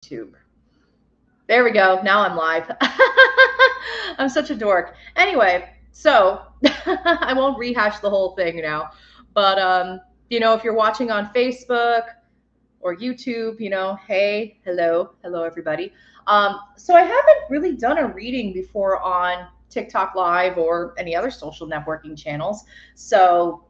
YouTube. There we go. Now I'm live. I'm such a dork. Anyway, so I won't rehash the whole thing now. But if you're watching on Facebook or YouTube, hey, hello, everybody. So I haven't really done a reading before on TikTok Live or any other social networking channels. So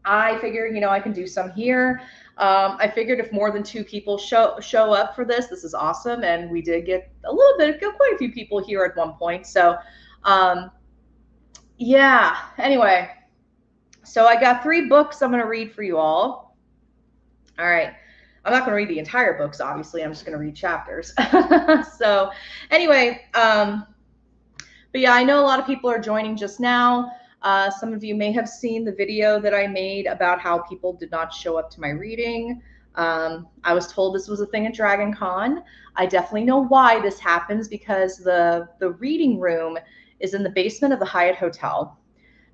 I figured, I can do some here. I figured if more than 2 people show up for this is awesome. And we did get quite a few people here at one point. So, yeah, anyway, so I got 3 books I'm going to read for you all. All right. I'm not going to read the entire books, obviously. I'm just going to read chapters. So anyway, but yeah, I know a lot of people are joining just now. Some of you may have seen the video that I made about how people did not show up to my reading. I was told this was a thing at Dragon Con. I definitely know why this happens, because the reading room is in the basement of the Hyatt Hotel.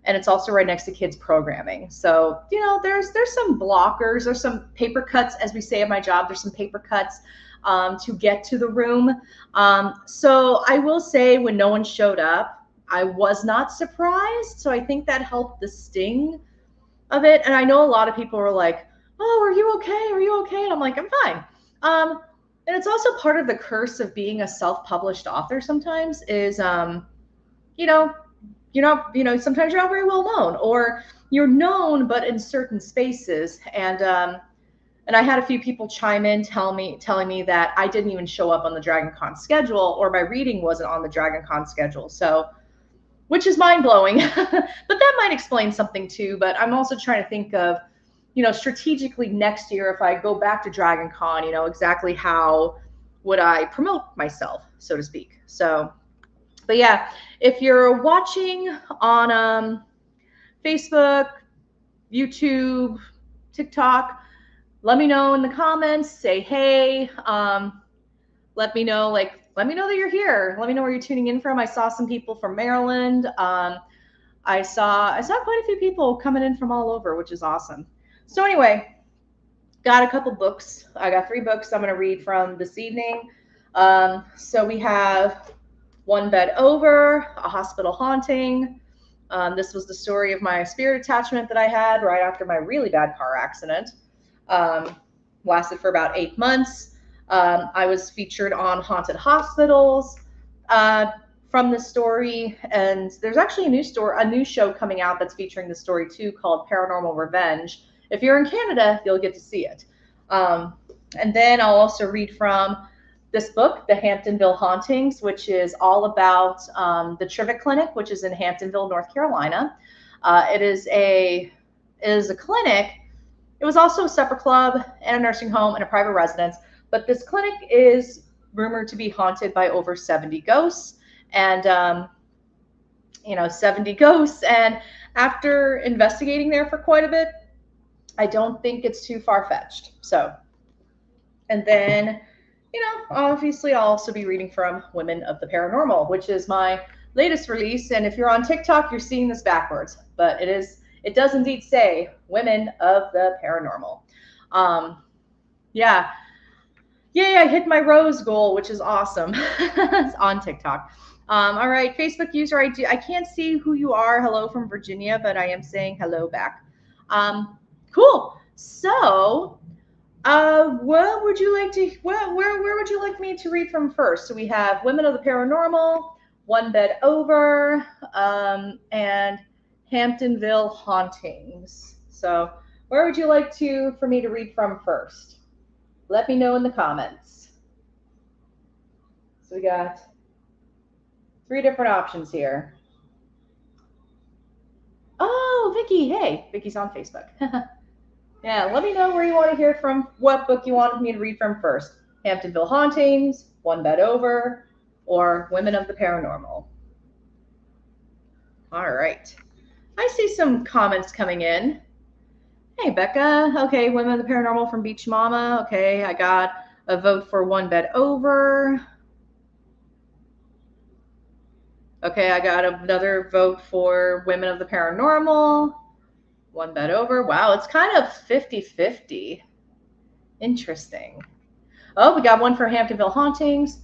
And it's also right next to kids programming. So, there's some blockers, or some paper cuts, as we say at my job. There's some paper cuts to get to the room. So I will say, when no one showed up, I was not surprised. So I think that helped the sting of it. And I know a lot of people were like, oh, are you okay? Are you okay? And I'm like, I'm fine. And it's also part of the curse of being a self-published author sometimes is, sometimes you're not very well known, or you're known, but in certain spaces. And I had a few people chime in telling me that I didn't even show up on the Dragon Con schedule, or my reading wasn't on the Dragon Con schedule. So, which is mind blowing, but that might explain something too. But I'm also trying to think of, strategically next year, if I go back to Dragon Con, exactly how would I promote myself, so to speak. So, but yeah, if you're watching on Facebook, YouTube, TikTok, let me know in the comments. Say hey. Let me know that you're here. Let me know where you're tuning in from. I saw some people from Maryland. I saw quite a few people coming in from all over, which is awesome. So anyway, got a couple books. I got 3 books I'm going to read from this evening. So we have One Bed Over, A Hospital Haunting. This was the story of my spirit attachment that I had right after my really bad car accident. Lasted for about 8 months. I was featured on Haunted Hospitals from this story, and there's actually a new show coming out that's featuring the story too, called Paranormal Revenge. If you're in Canada, you'll get to see it. And then I'll also read from this book, The Hamptonville Hauntings, which is all about the Trivett Clinic, which is in Hamptonville, North Carolina. It is a clinic. It was also a supper club and a nursing home and a private residence. But this clinic is rumored to be haunted by over 70 ghosts. And, 70 ghosts. And after investigating there for quite a bit, I don't think it's too far-fetched. So, and then, obviously I'll also be reading from Women of the Paranormal, which is my latest release. And if you're on TikTok, you're seeing this backwards. But it does indeed say Women of the Paranormal. Yeah. Yay, I hit my rose goal, which is awesome. It's on TikTok. All right, Facebook user ID. I can't see who you are. Hello from Virginia, but I am saying hello back. Cool. So, where would you like me to read from first? So we have Women of the Paranormal, One Bed Over, and Hamptonville Hauntings. So, where would you like for me to read from first? Let me know in the comments. So we got 3 different options here. Oh, Vicky, hey, Vicky's on Facebook. Yeah, let me know where you want to hear from, what book you wanted me to read from first. Hamptonville Hauntings, One Bed Over, or Women of the Paranormal. All right. I see some comments coming in. Hey, Becca. Okay, Women of the Paranormal from Beach Mama. Okay, I got a vote for One Bed Over. Okay, I got another vote for Women of the Paranormal. One Bed Over. Wow, it's kind of 50-50. Interesting. Oh, we got one for Hamptonville Hauntings.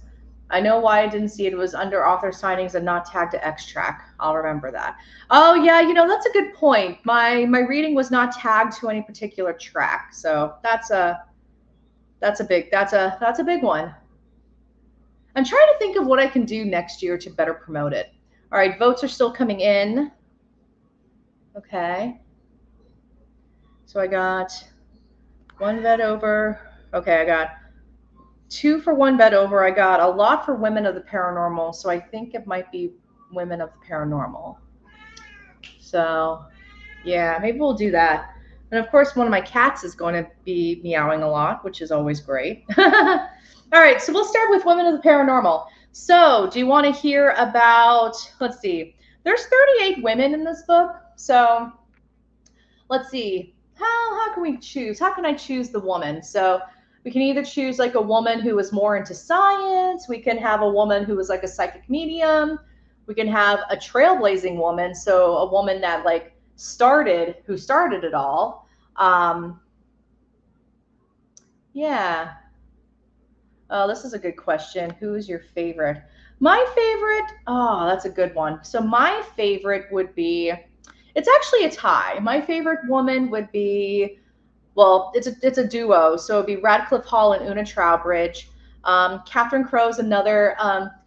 I know why I didn't see it. It was under author signings and not tagged to X-Track. I'll remember that. Oh yeah, that's a good point. My reading was not tagged to any particular track, so that's a big one. I'm trying to think of what I can do next year to better promote it. All right, votes are still coming in. Okay. So I got one vet over. Okay, I got 2 for one vet over. I got a lot for women of the paranormal, so I think it might be women of the paranormal. So, yeah, maybe we'll do that. And of course, one of my cats is going to be meowing a lot, which is always great. All right, so we'll start with women of the paranormal. So, do you want to hear about, let's see, there's 38 women in this book. So, let's see, how can we choose? How can I choose the woman? So, we can either choose like a woman who was more into science. We can have a woman who was like a psychic medium. We can have a trailblazing woman. So a woman that like who started it all. Yeah. Oh, this is a good question. Who is your favorite? My favorite, oh, that's a good one. So my favorite would be, it's actually a tie. My favorite woman would be, well, it's a duo, so it'd be Radcliffe Hall and Una Trowbridge. Catherine Crow's another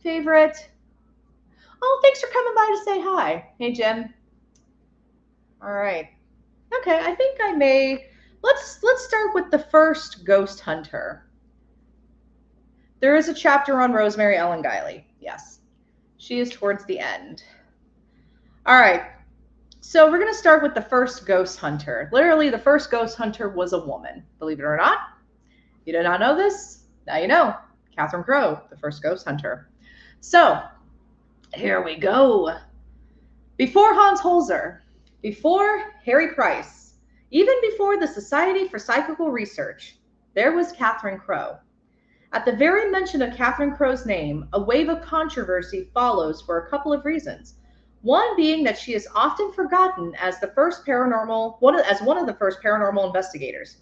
favorite. Oh, thanks for coming by to say hi. Hey, Jim. All right. Okay, I think I may. Let's start with the first ghost hunter. There is a chapter on Rosemary Ellen Guiley. Yes, she is towards the end. All right. So we're going to start with the first ghost hunter. Literally, the first ghost hunter was a woman. Believe it or not. You did not know this? Now you know. Catherine Crowe, the first ghost hunter. So, here we go. Before Hans Holzer, before Harry Price, even before the Society for Psychical Research, there was Catherine Crowe. At the very mention of Catherine Crowe's name, a wave of controversy follows for a couple of reasons. One being that she is often forgotten as one of the first paranormal investigators.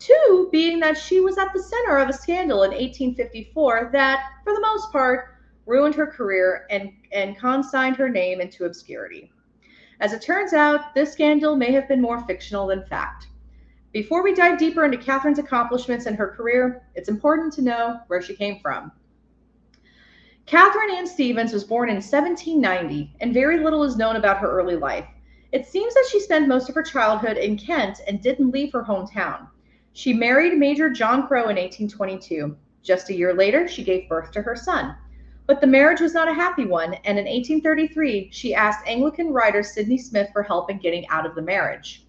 2 being that she was at the center of a scandal in 1854 that, for the most part, ruined her career and consigned her name into obscurity. As it turns out, this scandal may have been more fictional than fact. Before we dive deeper into Catherine's accomplishments and her career, it's important to know where she came from. Catherine Ann Stevens was born in 1790, and very little is known about her early life. It seems that she spent most of her childhood in Kent and didn't leave her hometown. She married Major John Crowe in 1822. Just a year later, she gave birth to her son. But the marriage was not a happy one, and in 1833, she asked Anglican writer Sidney Smith for help in getting out of the marriage.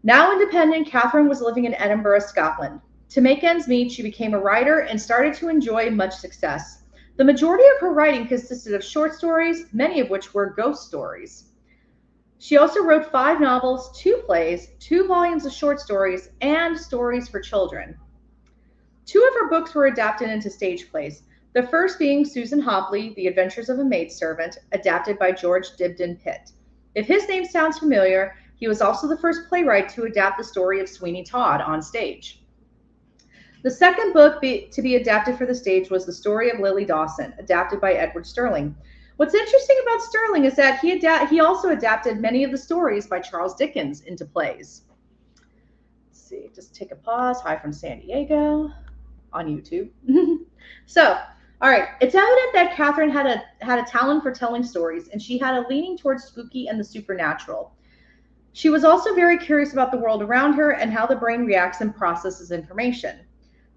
Now independent, Catherine was living in Edinburgh, Scotland. To make ends meet, she became a writer and started to enjoy much success. The majority of her writing consisted of short stories, many of which were ghost stories. She also wrote 5 novels, 2 plays, 2 volumes of short stories, and stories for children. 2 of her books were adapted into stage plays, the first being Susan Hopley, The Adventures of a Maidservant, adapted by George Dibdin Pitt. If his name sounds familiar, he was also the first playwright to adapt the story of Sweeney Todd on stage. The second book to be adapted for the stage was The Story of Lily Dawson, adapted by Edward Sterling. What's interesting about Sterling is that he also adapted many of the stories by Charles Dickens into plays. Let's see, just take a pause. Hi from San Diego on YouTube. So, all right, it's evident that Catherine had a talent for telling stories, and she had a leaning towards spooky and the supernatural. She was also very curious about the world around her and how the brain reacts and processes information.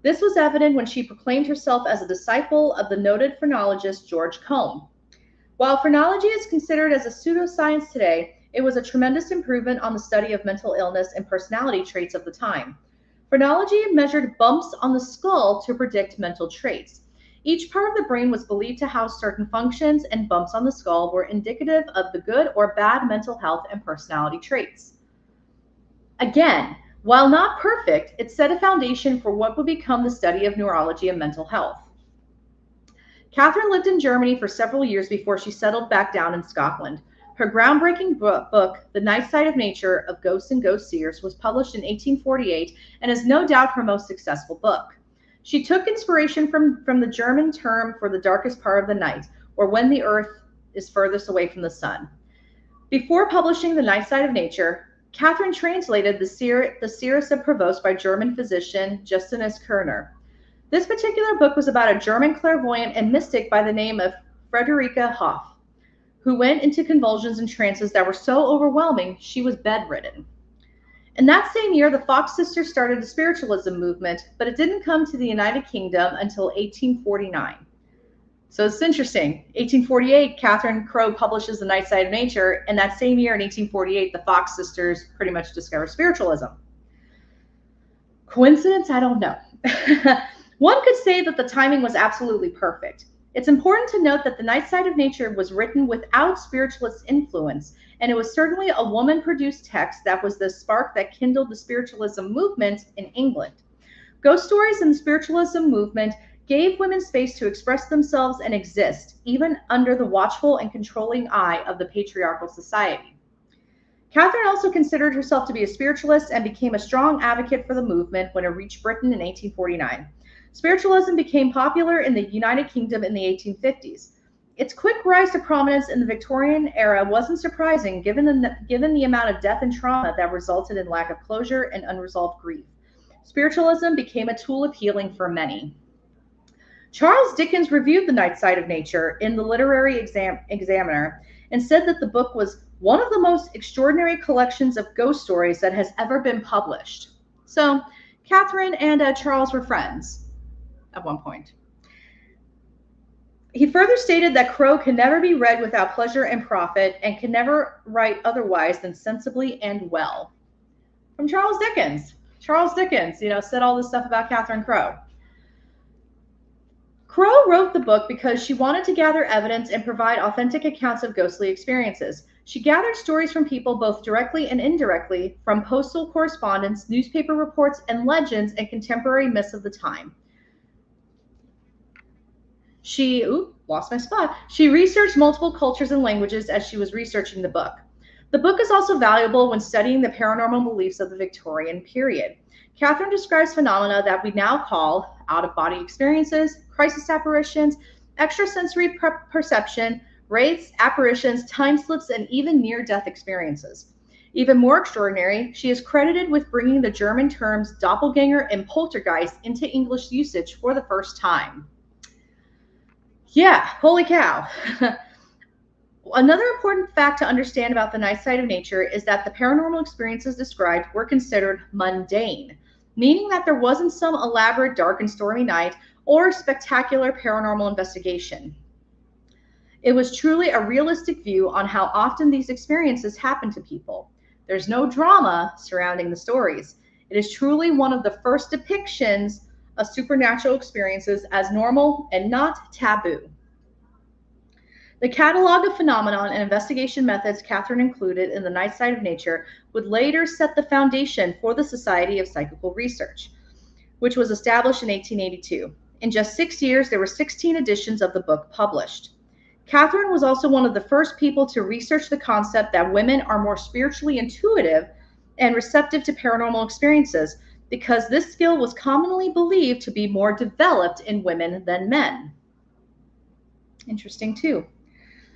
This was evident when she proclaimed herself as a disciple of the noted phrenologist George Combe. While phrenology is considered as a pseudoscience today, it was a tremendous improvement on the study of mental illness and personality traits of the time. Phrenology measured bumps on the skull to predict mental traits. Each part of the brain was believed to house certain functions, and bumps on the skull were indicative of the good or bad mental health and personality traits. Again, while not perfect, it set a foundation for what would become the study of neurology and mental health. Catherine lived in Germany for several years before she settled back down in Scotland. Her groundbreaking book, The Night Side of Nature of Ghosts and Ghost Seers, was published in 1848 and is no doubt her most successful book. She took inspiration from the German term for the darkest part of the night, or when the earth is furthest away from the sun. Before publishing The Night Side of Nature, Catherine translated the Seeress of Provence by German physician Justinus Kerner. This particular book was about a German clairvoyant and mystic by the name of Friederike Hoff, who went into convulsions and trances that were so overwhelming she was bedridden. In that same year, the Fox sisters started the spiritualism movement, but it didn't come to the United Kingdom until 1849. So it's interesting. 1848, Catherine Crowe publishes The Night Side of Nature, and that same year in 1848, the Fox sisters pretty much discover spiritualism. Coincidence? I don't know. One could say that the timing was absolutely perfect. It's important to note that The Night Side of Nature was written without spiritualist influence, and it was certainly a woman-produced text that was the spark that kindled the spiritualism movement in England. Ghost stories and the spiritualism movement gave women space to express themselves and exist, even under the watchful and controlling eye of the patriarchal society. Catherine also considered herself to be a spiritualist and became a strong advocate for the movement when it reached Britain in 1849. Spiritualism became popular in the United Kingdom in the 1850s. Its quick rise to prominence in the Victorian era wasn't surprising given the amount of death and trauma that resulted in lack of closure and unresolved grief. Spiritualism became a tool of healing for many. Charles Dickens reviewed The Night Side of Nature in the Literary Examiner and said that the book was one of the most extraordinary collections of ghost stories that has ever been published. So, Catherine and Charles were friends at one point. He further stated that Crowe can never be read without pleasure and profit and can never write otherwise than sensibly and well. From Charles Dickens. Charles Dickens, said all this stuff about Catherine Crowe. Crowe wrote the book because she wanted to gather evidence and provide authentic accounts of ghostly experiences. She gathered stories from people both directly and indirectly, from postal correspondence, newspaper reports, and legends and contemporary myths of the time. She researched multiple cultures and languages as she was researching the book. The book is also valuable when studying the paranormal beliefs of the Victorian period. Catherine describes phenomena that we now call out-of-body experiences, crisis apparitions, extrasensory perception, wraiths, apparitions, time slips, and even near-death experiences. Even more extraordinary, she is credited with bringing the German terms doppelganger and poltergeist into English usage for the first time. Yeah, holy cow. Another important fact to understand about The Night Side of Nature is that the paranormal experiences described were considered mundane, meaning that there wasn't some elaborate dark and stormy night or spectacular paranormal investigation. It was truly a realistic view on how often these experiences happen to people. There's no drama surrounding the stories. It is truly one of the first depictions of supernatural experiences as normal and not taboo. The catalog of phenomenon and investigation methods Catherine included in The Night Side of Nature would later set the foundation for the Society of Psychical Research, which was established in 1882. In just 6 years, there were 16 editions of the book published. Catherine was also one of the first people to research the concept that women are more spiritually intuitive and receptive to paranormal experiences, because this skill was commonly believed to be more developed in women than men. Interesting, too.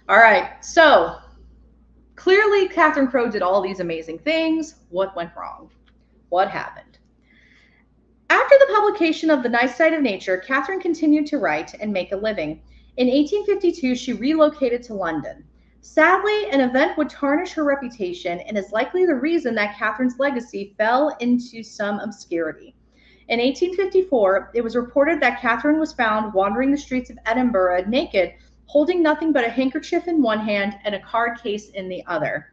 All right, so clearly Catherine Crowe did all these amazing things. What went wrong? What happened? After the publication of The Night Side of Nature, Catherine continued to write and make a living. In 1852, she relocated to London. Sadly, an event would tarnish her reputation and is likely the reason that Catherine's legacy fell into some obscurity. In 1854, it was reported that Catherine was found wandering the streets of Edinburgh naked, holding nothing but a handkerchief in one hand and a card case in the other.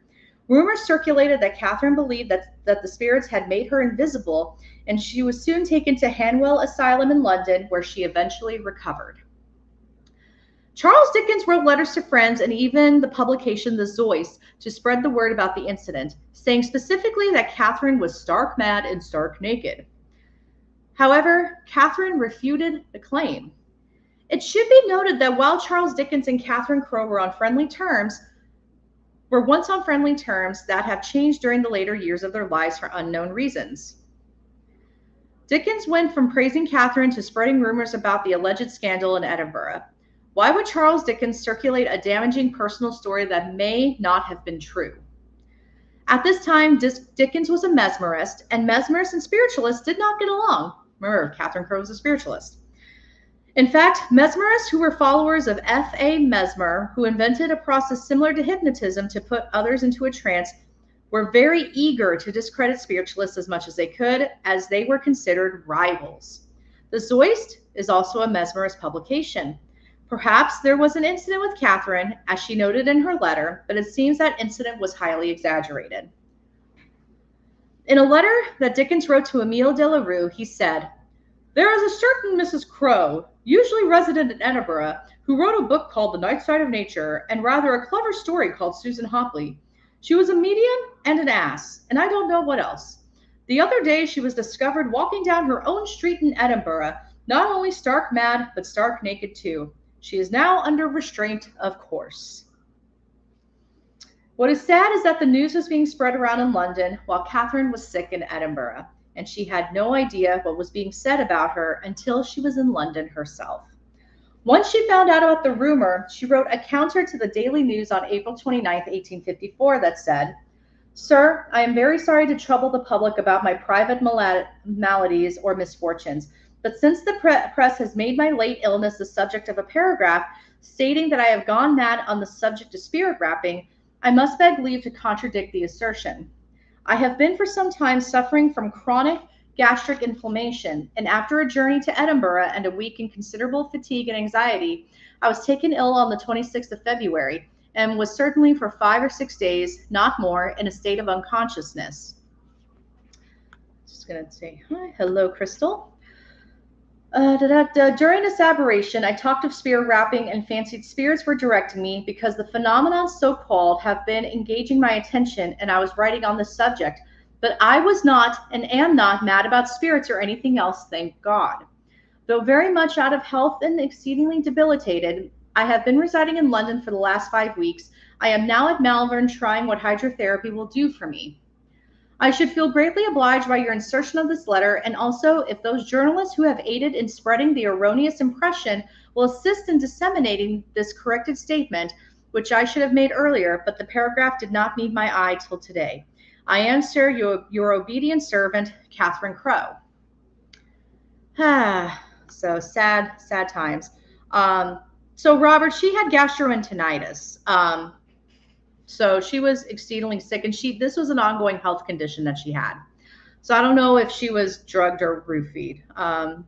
Rumors circulated that Catherine believed that the spirits had made her invisible, and she was soon taken to Hanwell Asylum in London, where she eventually recovered. Charles Dickens wrote letters to friends and even the publication The Zoist to spread the word about the incident, saying specifically that Catherine was stark mad and stark naked. However, Catherine refuted the claim. It should be noted that while Charles Dickens and Catherine Crowe were once on friendly terms that have changed during the later years of their lives for unknown reasons. Dickens went from praising Catherine to spreading rumors about the alleged scandal in Edinburgh. Why would Charles Dickens circulate a damaging personal story that may not have been true? At this time, Dickens was a mesmerist, and mesmerists and spiritualists did not get along. Remember, Catherine Crowe was a spiritualist. In fact, mesmerists who were followers of F.A. Mesmer, who invented a process similar to hypnotism to put others into a trance, were very eager to discredit spiritualists as much as they could, as they were considered rivals. The Zoist is also a mesmerist publication. Perhaps there was an incident with Catherine, as she noted in her letter, but it seems that incident was highly exaggerated. In a letter that Dickens wrote to Emile de la Rue, he said, "There is a certain Mrs. Crowe, usually resident in Edinburgh, who wrote a book called The Night Side of Nature, and rather a clever story called Susan Hopley. She was a medium and an ass, and I don't know what else. The other day she was discovered walking down her own street in Edinburgh, not only stark mad, but stark naked too. She is now under restraint, of course." What is sad is that the news was being spread around in London while Catherine was sick in Edinburgh, and she had no idea what was being said about her until she was in London herself. Once she found out about the rumor, she wrote a counter to the Daily News on April 29, 1854 that said, "Sir, I am very sorry to trouble the public about my private maladies or misfortunes, but since the press has made my late illness the subject of a paragraph stating that I have gone mad on the subject of spirit rapping, I must beg leave to contradict the assertion. I have been for some time suffering from chronic gastric inflammation, and after a journey to Edinburgh and a week in considerable fatigue and anxiety, I was taken ill on the 26th of February, and was certainly for 5 or 6 days, not more, in a state of unconsciousness." Just going to say hi. Hello, Crystal. During this aberration, I talked of spirit rapping and fancied spirits were directing me because the phenomenon so-called have been engaging my attention, and I was writing on this subject. But I was not and am not mad about spirits or anything else, thank God. Though very much out of health and exceedingly debilitated, I have been residing in London for the last 5 weeks. I am now at Malvern trying what hydrotherapy will do for me. I should feel greatly obliged by your insertion of this letter, and also if those journalists who have aided in spreading the erroneous impression will assist in disseminating this corrected statement, which I should have made earlier, but the paragraph did not meet my eye till today. I am, sir, your obedient servant, Catherine Crowe. So sad times. So Robert, she had gastroenteritis. So she was exceedingly sick, and this was an ongoing health condition that she had. So I don't know if she was drugged or roofied.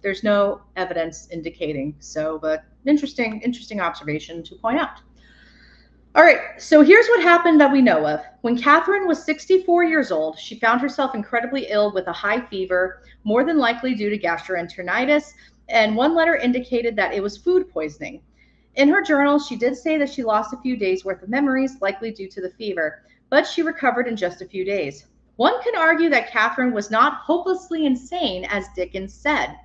There's no evidence indicating so, but interesting observation to point out. All right, so here's what happened that we know of. When Catherine was 64 years old, she found herself incredibly ill with a high fever, more than likely due to gastroenteritis, and one letter indicated that it was food poisoning. In her journal, she did say that she lost a few days' worth of memories, likely due to the fever, but she recovered in just a few days. One can argue that Catherine was not hopelessly insane, as Dickens said.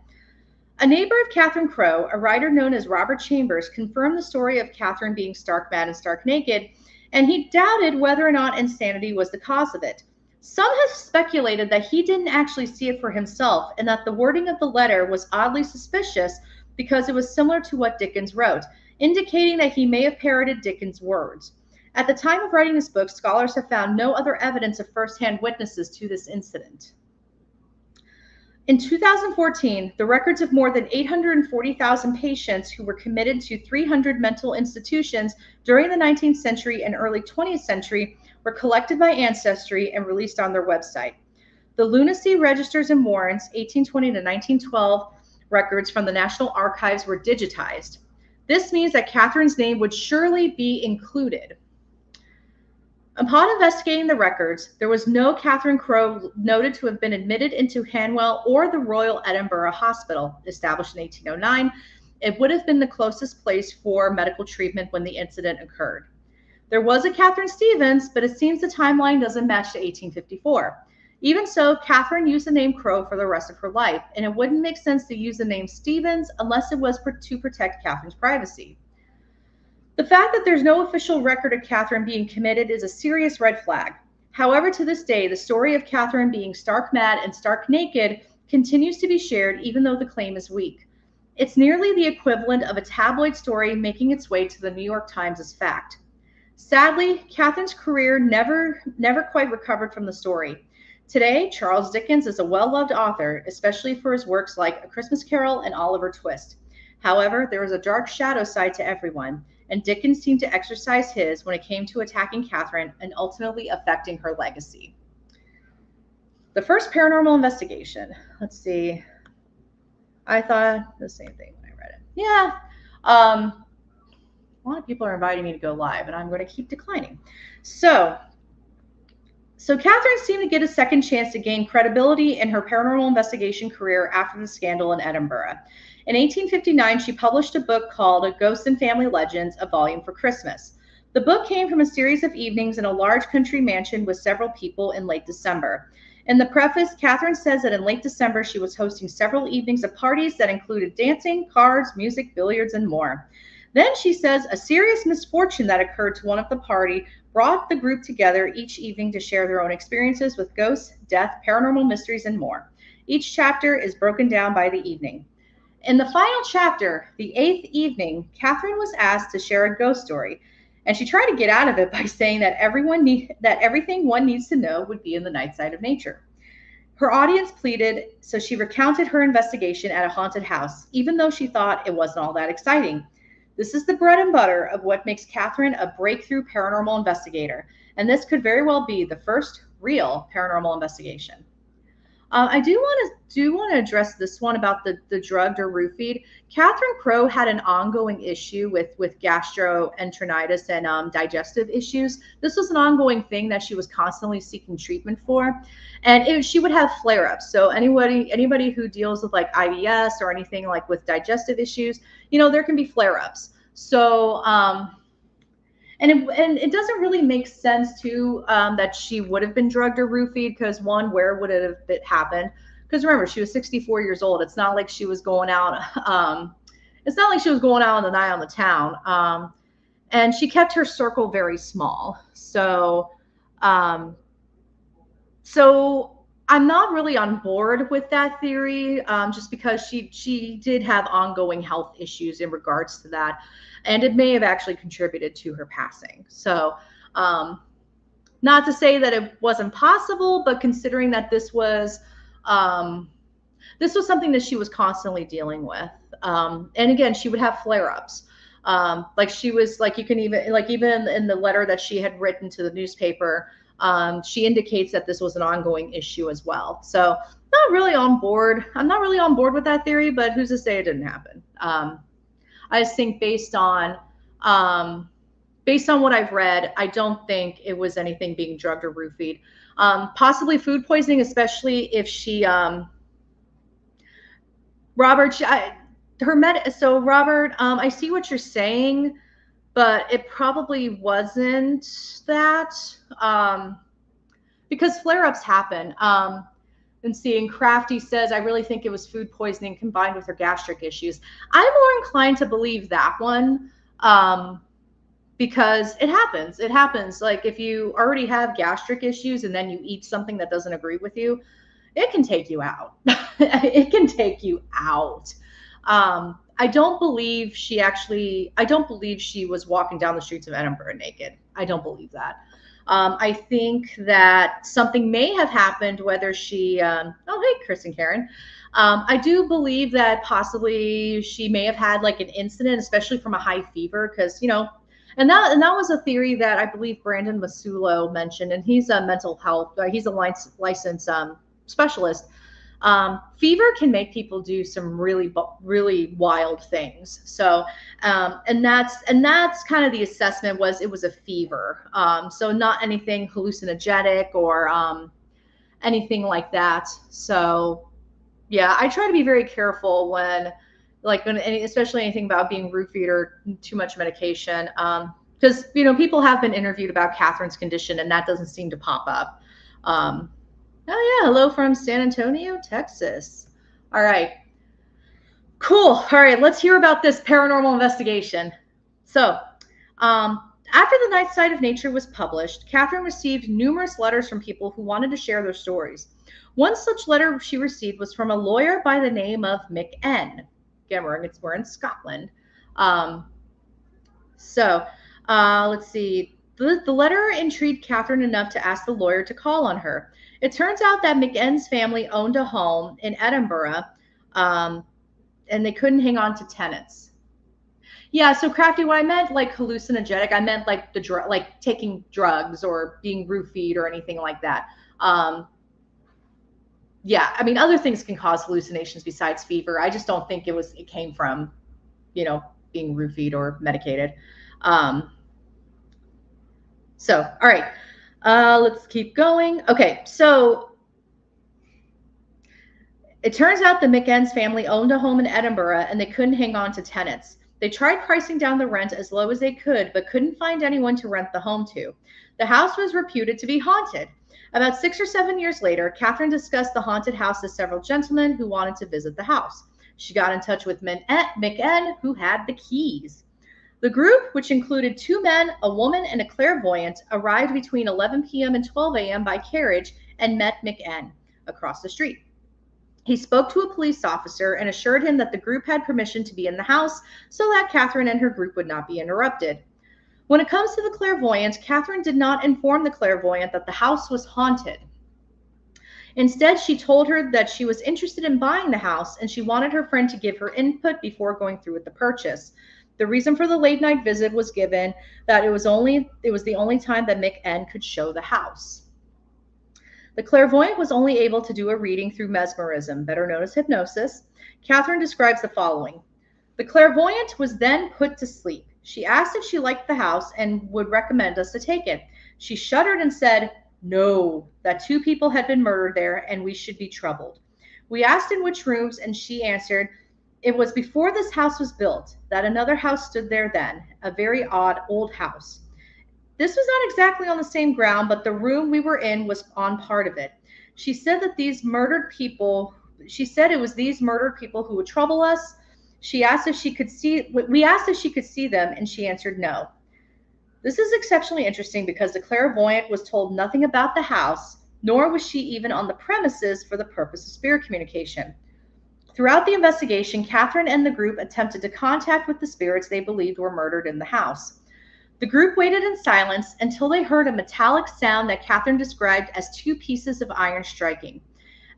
A neighbor of Catherine Crowe, a writer known as Robert Chambers, confirmed the story of Catherine being stark mad and stark naked, and he doubted whether or not insanity was the cause of it. Some have speculated that he didn't actually see it for himself, and that the wording of the letter was oddly suspicious because it was similar to what Dickens wrote, indicating that he may have parroted Dickens' words. At the time of writing this book, scholars have found no other evidence of first-hand witnesses to this incident. In 2014, the records of more than 840,000 patients who were committed to 300 mental institutions during the 19th century and early 20th century were collected by Ancestry and released on their website. The Lunacy Registers and Warrants, 1820 to 1912 records from the National Archives were digitized. This means that Catherine's name would surely be included. Upon investigating the records, there was no Catherine Crowe noted to have been admitted into Hanwell or the Royal Edinburgh Hospital, established in 1809. It would have been the closest place for medical treatment when the incident occurred. There was a Catherine Stevens, but it seems the timeline doesn't match to 1854. Even so, Catherine used the name Crowe for the rest of her life, and it wouldn't make sense to use the name Stevens unless it was to protect Catherine's privacy. The fact that there's no official record of Catherine being committed is a serious red flag. However, to this day, the story of Catherine being stark mad and stark naked continues to be shared even though the claim is weak. It's nearly the equivalent of a tabloid story making its way to the New York Times as fact. Sadly, Catherine's career never quite recovered from the story. Today, Charles Dickens is a well-loved author, especially for his works like A Christmas Carol and Oliver Twist. However, there is a dark shadow side to everyone, and Dickens seemed to exercise his when it came to attacking Catherine and ultimately affecting her legacy. The first paranormal investigation. Let's see. I thought the same thing when I read it. Yeah. A lot of people are inviting me to go live, and I'm going to keep declining. So Catherine seemed to get a second chance to gain credibility in her paranormal investigation career after the scandal in Edinburgh. In 1859, she published a book called Ghosts and Family Legends, a volume for Christmas. The book came from a series of evenings in a large country mansion with several people in late December. In the preface, Catherine says that in late December, she was hosting several evenings of parties that included dancing, cards, music, billiards, and more. Then she says a serious misfortune that occurred to one of the party brought the group together each evening to share their own experiences with ghosts, death, paranormal mysteries, and more. Each chapter is broken down by the evening. In the final chapter, the 8th evening, Catherine was asked to share a ghost story, and she tried to get out of it by saying that everything one needs to know would be in the night side of nature. Her audience pleaded, so she recounted her investigation at a haunted house, even though she thought it wasn't all that exciting. This is the bread and butter of what makes Catherine a breakthrough paranormal investigator, and this could very well be the first real paranormal investigation. I do want to address this one about the drugged or roofied. Catherine Crowe had an ongoing issue with gastroenteritis and digestive issues. This was an ongoing thing that she was constantly seeking treatment for, and she would have flare-ups. So anybody who deals with like IBS or anything like with digestive issues, there can be flare-ups. So and it doesn't really make sense too that she would have been drugged or roofied, because one, where would it have happened? Because remember, she was 64 years old. It's not like she was going out. It's not like she was going out on the night on the town. And she kept her circle very small. So I'm not really on board with that theory, just because she did have ongoing health issues in regards to that, and it may have actually contributed to her passing. So, not to say that it wasn't possible, but considering that this was something that she was constantly dealing with, and again, she would have flare-ups. Like she was like, you can even in the letter that she had written to the newspaper. She indicates that this was an ongoing issue as well. So not really on board. I'm not really on board with that theory, but who's to say it didn't happen? I just think based on what I've read, I don't think it was anything being drugged or roofied. Possibly food poisoning, especially if she, Robert, so Robert, I see what you're saying, but it probably wasn't that, because flare-ups happen. And seeing Crafty says, I really think it was food poisoning combined with her gastric issues. I'm more inclined to believe that one, because it happens. It happens. Like if you already have gastric issues and then you eat something that doesn't agree with you, it can take you out. It can take you out. I don't believe she was walking down the streets of Edinburgh naked. I don't believe that. I think that something may have happened, whether she, oh, hey, Chris and Karen. I do believe that possibly she may have had like an incident, especially from a high fever, because, and that was a theory that I believe Brandon Matsuo mentioned, and he's a mental health, he's a licensed specialist. Fever can make people do some really, really wild things. So, and that's kind of the assessment was it was a fever. So not anything hallucinogenic or anything like that. So yeah, I try to be very careful when especially anything about being roofied or too much medication. Because, people have been interviewed about Catherine's condition and that doesn't seem to pop up. Oh, yeah. Hello from San Antonio, Texas. All right. Cool. All right. Let's hear about this paranormal investigation. So, After The Night Side of Nature was published, Catherine received numerous letters from people who wanted to share their stories. One such letter she received was from a lawyer by the name of Mick N. Again, we're in Scotland. Um, let's see. The letter intrigued Catherine enough to ask the lawyer to call on her. It turns out that McN's family owned a home in Edinburgh, um, and they couldn't hang on to tenants. Yeah, so Crafty, when I meant like hallucinogenic, I meant like like taking drugs or being roofied or anything like that. Um, yeah, I mean, other things can cause hallucinations besides fever. I just don't think it came from, being roofied or medicated. Um, all right, let's keep going. Okay, so it turns out the McN's family owned a home in Edinburgh and they couldn't hang on to tenants. They tried pricing down the rent as low as they could, but couldn't find anyone to rent the home to. The house was reputed to be haunted. About 6 or 7 years later, Catherine discussed the haunted house to several gentlemen who wanted to visit the house. She got in touch with McN, who had the keys. The group, which included 2 men, a woman, and a clairvoyant, arrived between 11 p.m. and 12 a.m. by carriage and met McN across the street. He spoke to a police officer and assured him that the group had permission to be in the house so that Catherine and her group would not be interrupted. When it comes to the clairvoyant, Catherine did not inform the clairvoyant that the house was haunted. Instead, she told her that she was interested in buying the house and she wanted her friend to give her input before going through with the purchase. The reason for the late night visit was given that it was the only time that Mick N could show the house. The clairvoyant was only able to do a reading through mesmerism, better known as hypnosis. Catherine describes the following. The clairvoyant was then put to sleep. She asked if she liked the house and would recommend us to take it. She shuddered and said, no, that 2 people had been murdered there and we should be troubled. We asked in which rooms and she answered, it was before this house was built, that another house stood there then, a very odd old house. This was not exactly on the same ground, but the room we were in was on part of it. She said that it was these murdered people who would trouble us. We asked if she could see them, and she answered no. This is exceptionally interesting because the clairvoyant was told nothing about the house, nor was she even on the premises for the purpose of spirit communication. Throughout the investigation, Catherine and the group attempted to contact with the spirits they believed were murdered in the house. The group waited in silence until they heard a metallic sound that Catherine described as 2 pieces of iron striking.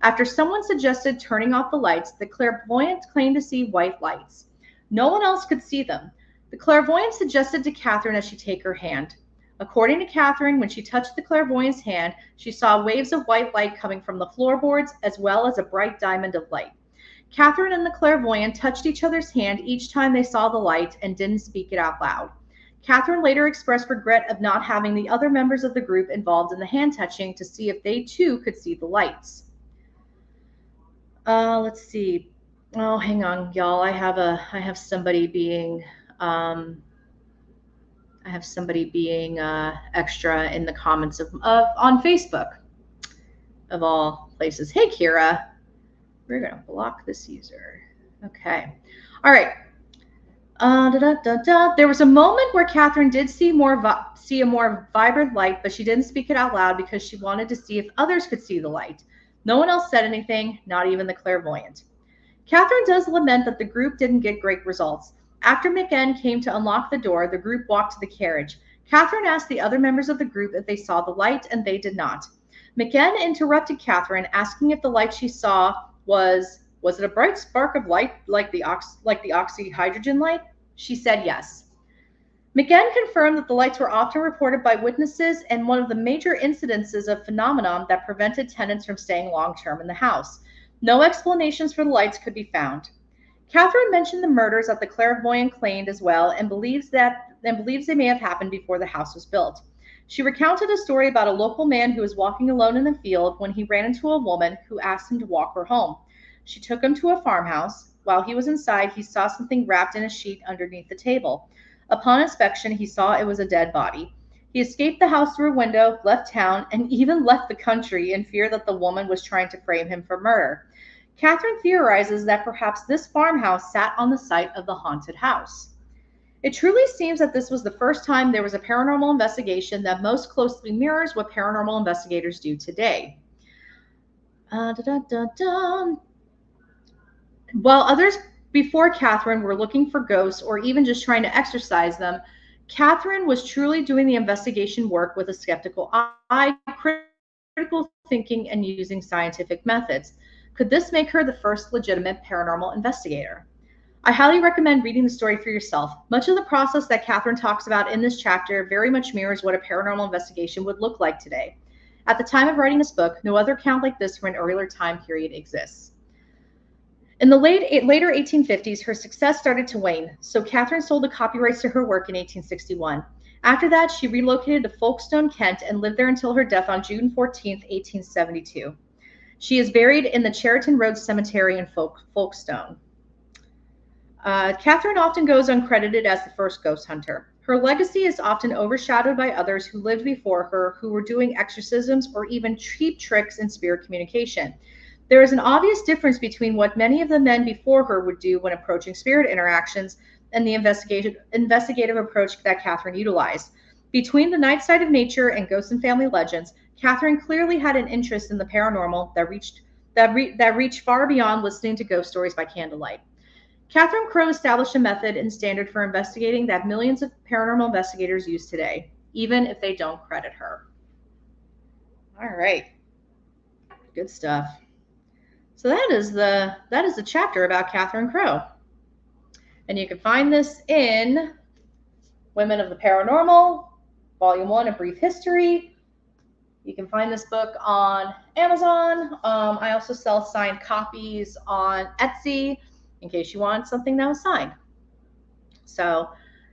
After someone suggested turning off the lights, the clairvoyant claimed to see white lights. No one else could see them. The clairvoyant suggested to Catherine that she take her hand. According to Catherine, when she touched the clairvoyant's hand, she saw waves of white light coming from the floorboards as well as a bright diamond of light. Catherine and the clairvoyant touched each other's hand each time they saw the light and didn't speak it out loud. Catherine later expressed regret of not having the other members of the group involved in the hand touching to see if they too could see the lights. Let's see. Oh, hang on, y'all. I have somebody being extra in the comments on Facebook, of all places. Hey, Kira. We're gonna block this user. Okay. All right. There was a moment where Catherine did see a more vibrant light, but she didn't speak it out loud because she wanted to see if others could see the light. No one else said anything, not even the clairvoyant. Catherine does lament that the group didn't get great results. After McN came to unlock the door, the group walked to the carriage. Catherine asked the other members of the group if they saw the light, and they did not. McN interrupted Catherine, asking if the light she saw was it a bright spark of light like the oxyhydrogen light? She said yes. McN confirmed that the lights were often reported by witnesses and one of the major incidences of phenomenon that prevented tenants from staying long-term in the house. No explanations for the lights could be found. Catherine mentioned the murders that the clairvoyant claimed as well and believes they may have happened before the house was built. She recounted a story about a local man who was walking alone in the field when he ran into a woman who asked him to walk her home. She took him to a farmhouse. While he was inside, he saw something wrapped in a sheet underneath the table. Upon inspection, he saw it was a dead body. He escaped the house through a window, left town, and even left the country in fear that the woman was trying to frame him for murder. Catherine theorizes that perhaps this farmhouse sat on the site of the haunted house. It truly seems that this was the first time there was a paranormal investigation that most closely mirrors what paranormal investigators do today. Da, da, da, da. While others before Catherine were looking for ghosts or even just trying to exorcise them, Catherine was truly doing the investigation work with a skeptical eye, critical thinking, and using scientific methods. Could this make her the first legitimate paranormal investigator? I highly recommend reading the story for yourself. Much of the process that Catherine talks about in this chapter very much mirrors what a paranormal investigation would look like today. At the time of writing this book, no other account like this from an earlier time period exists. In the later 1850s, her success started to wane, so Catherine sold the copyrights to her work in 1861. After that, she relocated to Folkestone, Kent, and lived there until her death on June 14, 1872. She is buried in the Cheriton Road Cemetery in Folkestone. Catherine often goes uncredited as the first ghost hunter. Her legacy is often overshadowed by others who lived before her who were doing exorcisms or even cheap tricks in spirit communication. There is an obvious difference between what many of the men before her would do when approaching spirit interactions and the investigative approach that Catherine utilized. Between the night side of nature and ghosts and family legends, Catherine clearly had an interest in the paranormal that reached far beyond listening to ghost stories by candlelight. Catherine Crowe established a method and standard for investigating that millions of paranormal investigators use today, even if they don't credit her. All right, good stuff. So that is the chapter about Catherine Crowe. And you can find this in Women of the Paranormal, Volume 1, A Brief History. You can find this book on Amazon. I also sell signed copies on Etsy in case you want something that was signed. So,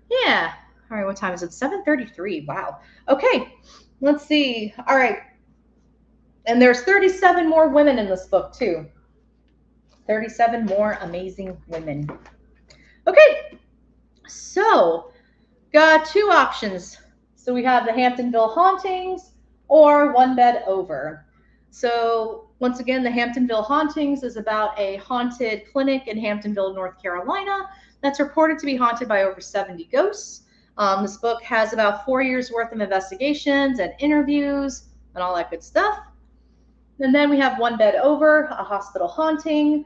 yeah. All right, what time is it? 7:33. Wow. Okay, let's see. All right. And there's 37 more women in this book, too. 37 more amazing women. Okay, so got two options. So we have the Hamptonville Hauntings or One Bed Over. So once again, the Hamptonville Hauntings is about a haunted clinic in Hamptonville, North Carolina that's reported to be haunted by over 70 ghosts. This book has about 4 years worth of investigations and interviews and all that good stuff. And then we have One Bed Over, a hospital haunting.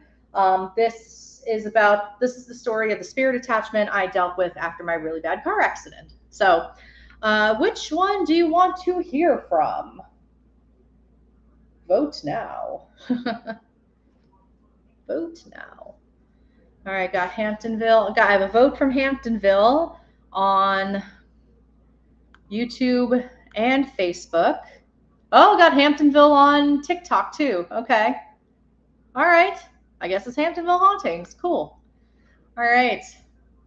This is the story of the spirit attachment I dealt with after my really bad car accident. So which one do you want to hear from? Vote now. Vote now. All right, got Hamptonville. I have a vote from Hamptonville on YouTube and Facebook. Oh, got Hamptonville on TikTok too. Okay. All right. I guess it's Hamptonville Hauntings. Cool. All right.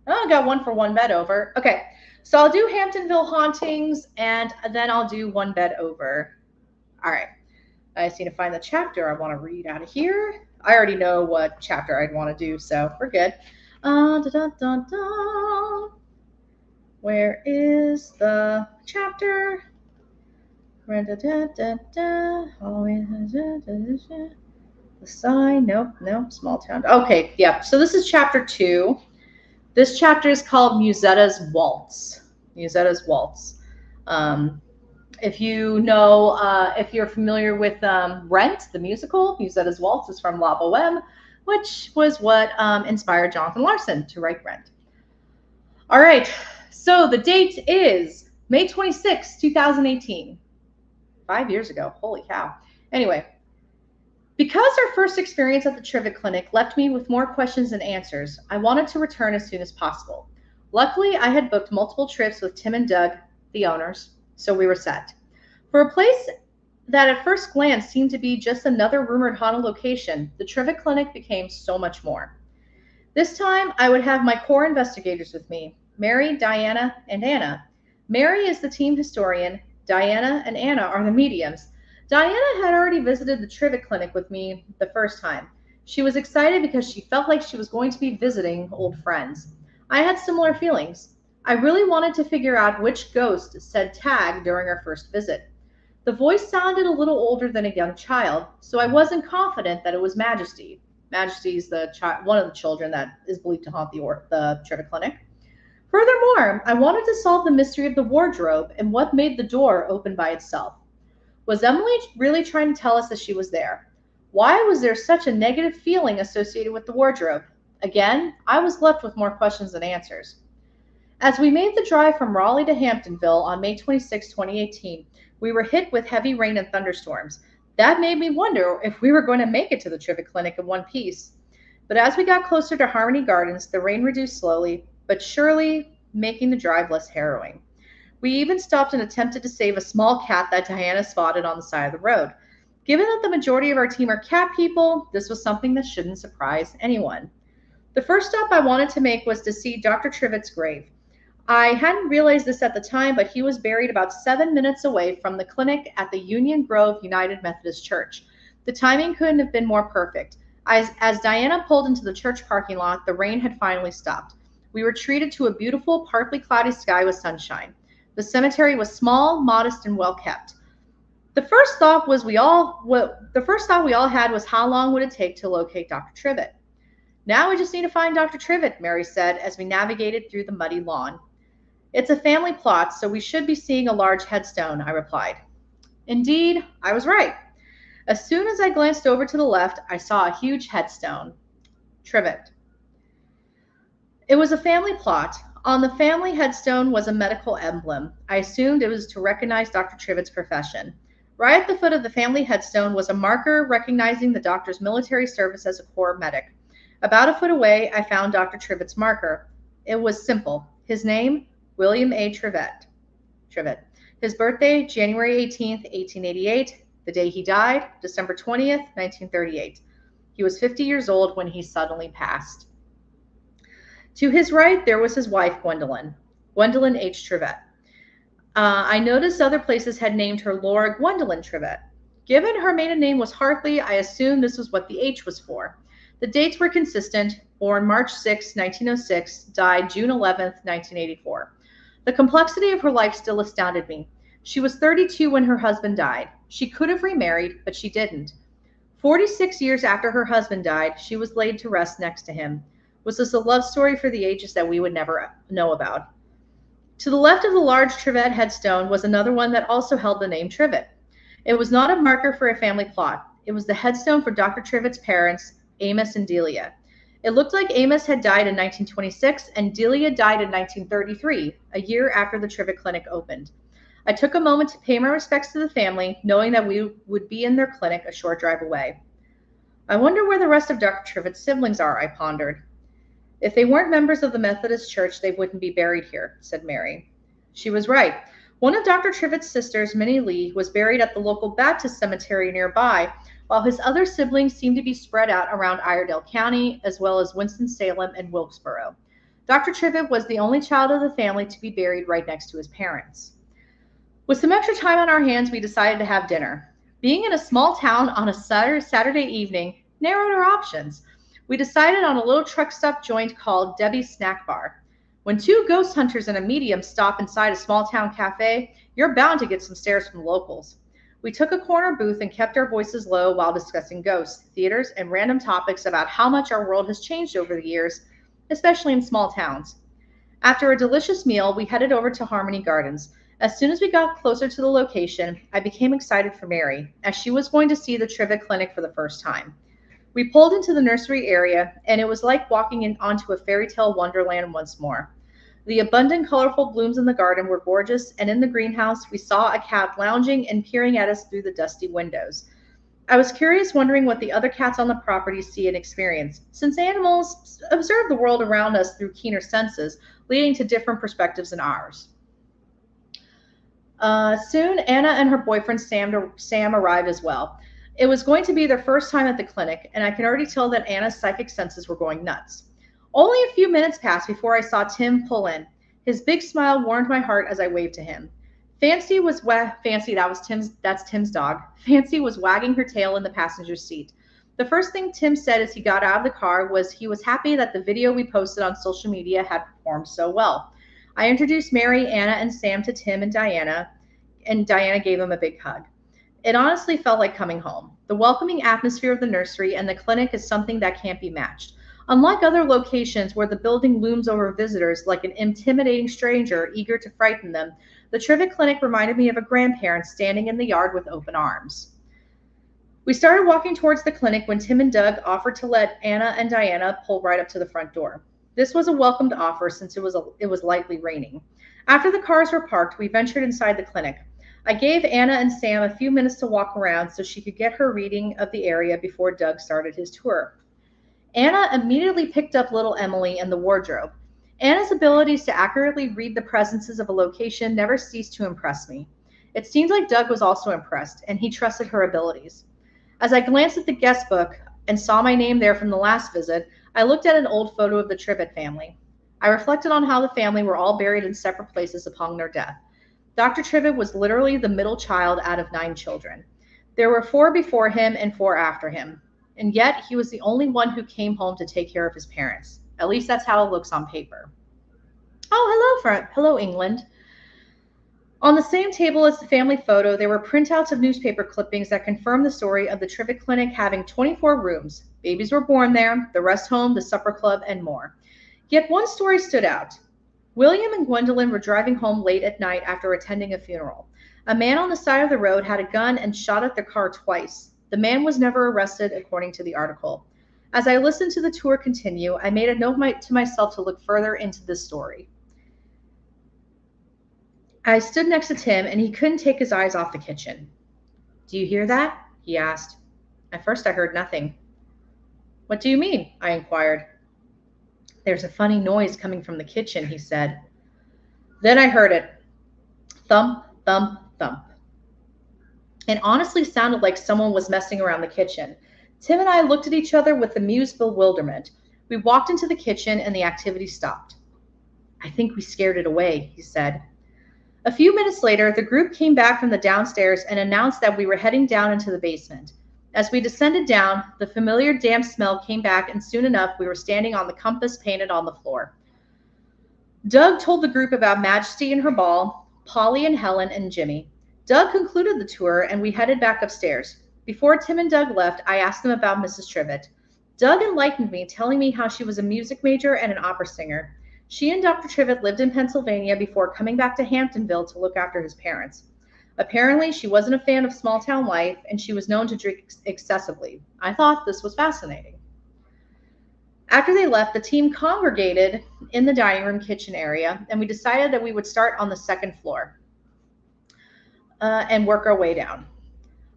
Oh, got one for One Bed Over. Okay. So I'll do Hamptonville Hauntings and then I'll do One Bed Over. All right. I just need to find the chapter I want to read out of here. I already know what chapter I'd want to do, so we're good. Where is the chapter? The sign. Nope. Small town. Okay, yeah. So this is chapter 2. This chapter is called Musetta's Waltz. Musetta's Waltz. If you know, if you're familiar with Rent, the musical, Musetta's Waltz is from La Boheme, which was what inspired Jonathan Larson to write Rent. All right, so the date is May 26, 2018. 5 years ago, holy cow. Anyway, because our first experience at the Trivet Clinic left me with more questions than answers, I wanted to return as soon as possible. Luckily, I had booked multiple trips with Tim and Doug, the owners, so we were set. For a place that at first glance seemed to be just another rumored haunted location, the Trivet Clinic became so much more. This time, I would have my core investigators with me, Mary, Diana, and Anna. Mary is the team historian. Diana and Anna are the mediums. Diana had already visited the Trivet Clinic with me the first time. She was excited because she felt like she was going to be visiting old friends. I had similar feelings. I really wanted to figure out which ghost said tag during our first visit. The voice sounded a little older than a young child, so I wasn't confident that it was Majesty. Majesty is one of the children that is believed to haunt the Trivet Clinic. Furthermore, I wanted to solve the mystery of the wardrobe and what made the door open by itself. Was Emily really trying to tell us that she was there? Why was there such a negative feeling associated with the wardrobe? Again, I was left with more questions than answers. As we made the drive from Raleigh to Hamptonville on May 26, 2018, we were hit with heavy rain and thunderstorms. That made me wonder if we were going to make it to the Trivia Clinic in one piece. But as we got closer to Harmony Gardens, the rain reduced slowly, but surely, making the drive less harrowing. We even stopped and attempted to save a small cat that Diana spotted on the side of the road. Given that the majority of our team are cat people, this was something that shouldn't surprise anyone. The first stop I wanted to make was to see Dr. Trivett's grave. I hadn't realized this at the time, but he was buried about 7 minutes away from the clinic at the Union Grove United Methodist Church. The timing couldn't have been more perfect. As Diana pulled into the church parking lot, the rain had finally stopped. We were treated to a beautiful, partly cloudy sky with sunshine. The cemetery was small, modest, and well kept. The first thought we all had was how long would it take to locate Dr. Trivett? Now we just need to find Dr. Trivett, Mary said as we navigated through the muddy lawn. It's a family plot, so we should be seeing a large headstone, I replied. Indeed, I was right. As soon as I glanced over to the left, I saw a huge headstone. Trivett. It was a family plot. On the family headstone was a medical emblem. I assumed it was to recognize Dr. Trivett's profession. Right at the foot of the family headstone was a marker recognizing the doctor's military service as a Corps medic. About a foot away, I found Dr. Trivett's marker. It was simple. His name, William A. Trivett. His birthday, January 18th, 1888. The day he died, December 20th, 1938. He was 50 years old when he suddenly passed. To his right, there was his wife, Gwendolyn H. Trivett. I noticed other places had named her Laura Gwendolyn Trivett. Given her maiden name was Hartley, I assumed this was what the H was for. The dates were consistent. Born March 6, 1906, died June 11, 1984. The complexity of her life still astounded me. She was 32 when her husband died. She could have remarried, but she didn't. 46 years after her husband died, she was laid to rest next to him. Was this a love story for the ages that we would never know about? To the left of the large Trivett headstone was another one that also held the name Trivett. It was not a marker for a family plot. It was the headstone for Dr. Trivett's parents, Amos and Delia. It looked like Amos had died in 1926 and Delia died in 1933, a year after the Trivett Clinic opened. I took a moment to pay my respects to the family, knowing that we would be in their clinic a short drive away. I wonder where the rest of Dr. Trivett's siblings are, I pondered. If they weren't members of the Methodist Church, they wouldn't be buried here, said Mary. She was right. One of Dr. Trivett's sisters, Minnie Lee, was buried at the local Baptist cemetery nearby, while his other siblings seemed to be spread out around Iredell County, as well as Winston-Salem and Wilkesboro. Dr. Trivett was the only child of the family to be buried right next to his parents. With some extra time on our hands, we decided to have dinner. Being in a small town on a Saturday evening narrowed our options. We decided on a little truck stop joint called Debbie's Snack Bar. When two ghost hunters and a medium stop inside a small town cafe, you're bound to get some stares from locals. We took a corner booth and kept our voices low while discussing ghosts, theaters, and random topics about how much our world has changed over the years, especially in small towns. After a delicious meal, we headed over to Harmony Gardens. As soon as we got closer to the location, I became excited for Mary, as she was going to see the Trivett Clinic for the first time. We pulled into the nursery area, and it was like walking onto a fairy tale wonderland once more. The abundant, colorful blooms in the garden were gorgeous, and in the greenhouse, we saw a cat lounging and peering at us through the dusty windows. I was curious, wondering what the other cats on the property see and experience, since animals observe the world around us through keener senses, leading to different perspectives than ours. Soon, Anna and her boyfriend Sam arrived as well. It was going to be their first time at the clinic, and I can already tell that Anna's psychic senses were going nuts. Only a few minutes passed before I saw Tim pull in. His big smile warmed my heart as I waved to him. That's Tim's dog. Fancy was wagging her tail in the passenger seat. The first thing Tim said as he got out of the car was he was happy that the video we posted on social media had performed so well. I introduced Mary, Anna, and Sam to Tim and Diana gave him a big hug. It honestly felt like coming home. The welcoming atmosphere of the nursery and the clinic is something that can't be matched. Unlike other locations where the building looms over visitors like an intimidating stranger eager to frighten them, the Trivet Clinic reminded me of a grandparent standing in the yard with open arms. We started walking towards the clinic when Tim and Doug offered to let Anna and Diana pull right up to the front door. This was a welcomed offer since it was lightly raining. After the cars were parked, we ventured inside the clinic. I gave Anna and Sam a few minutes to walk around so she could get her reading of the area before Doug started his tour. Anna immediately picked up little Emily and the wardrobe. Anna's abilities to accurately read the presences of a location never ceased to impress me. It seemed like Doug was also impressed, and he trusted her abilities. As I glanced at the guest book and saw my name there from the last visit, I looked at an old photo of the Trivet family. I reflected on how the family were all buried in separate places upon their death. Dr. Trivet was literally the middle child out of 9 children. There were 4 before him and 4 after him, and yet he was the only one who came home to take care of his parents. At least that's how it looks on paper. Oh, hello, England. On the same table as the family photo, there were printouts of newspaper clippings that confirmed the story of the Trivet Clinic having 24 rooms. Babies were born there, the rest home, the supper club, and more. Yet one story stood out. William and Gwendolyn were driving home late at night after attending a funeral. A man on the side of the road had a gun and shot at their car twice. The man was never arrested, according to the article. As I listened to the tour continue, I made a note to myself to look further into this story. I stood next to Tim, and he couldn't take his eyes off the kitchen. "Do you hear that?" he asked. At first I heard nothing. "What do you mean?" I inquired. "There's a funny noise coming from the kitchen," he said. Then I heard it. Thump, thump, thump. It honestly sounded like someone was messing around the kitchen. Tim and I looked at each other with amused bewilderment. We walked into the kitchen, and the activity stopped. "I think we scared it away," he said. A few minutes later, the group came back from the downstairs and announced that we were heading down into the basement. As we descended down, the familiar damp smell came back, and soon enough, we were standing on the compass painted on the floor. Doug told the group about Majesty and her ball, Polly and Helen and Jimmy. Doug concluded the tour, and we headed back upstairs. Before Tim and Doug left, I asked them about Mrs. Trivet. Doug enlightened me, telling me how she was a music major and an opera singer. She and Dr. Trivet lived in Pennsylvania before coming back to Hamptonville to look after his parents. Apparently, she wasn't a fan of small-town life, and she was known to drink excessively. I thought this was fascinating. After they left, the team congregated in the dining room kitchen area, and we decided that we would start on the second floor and work our way down.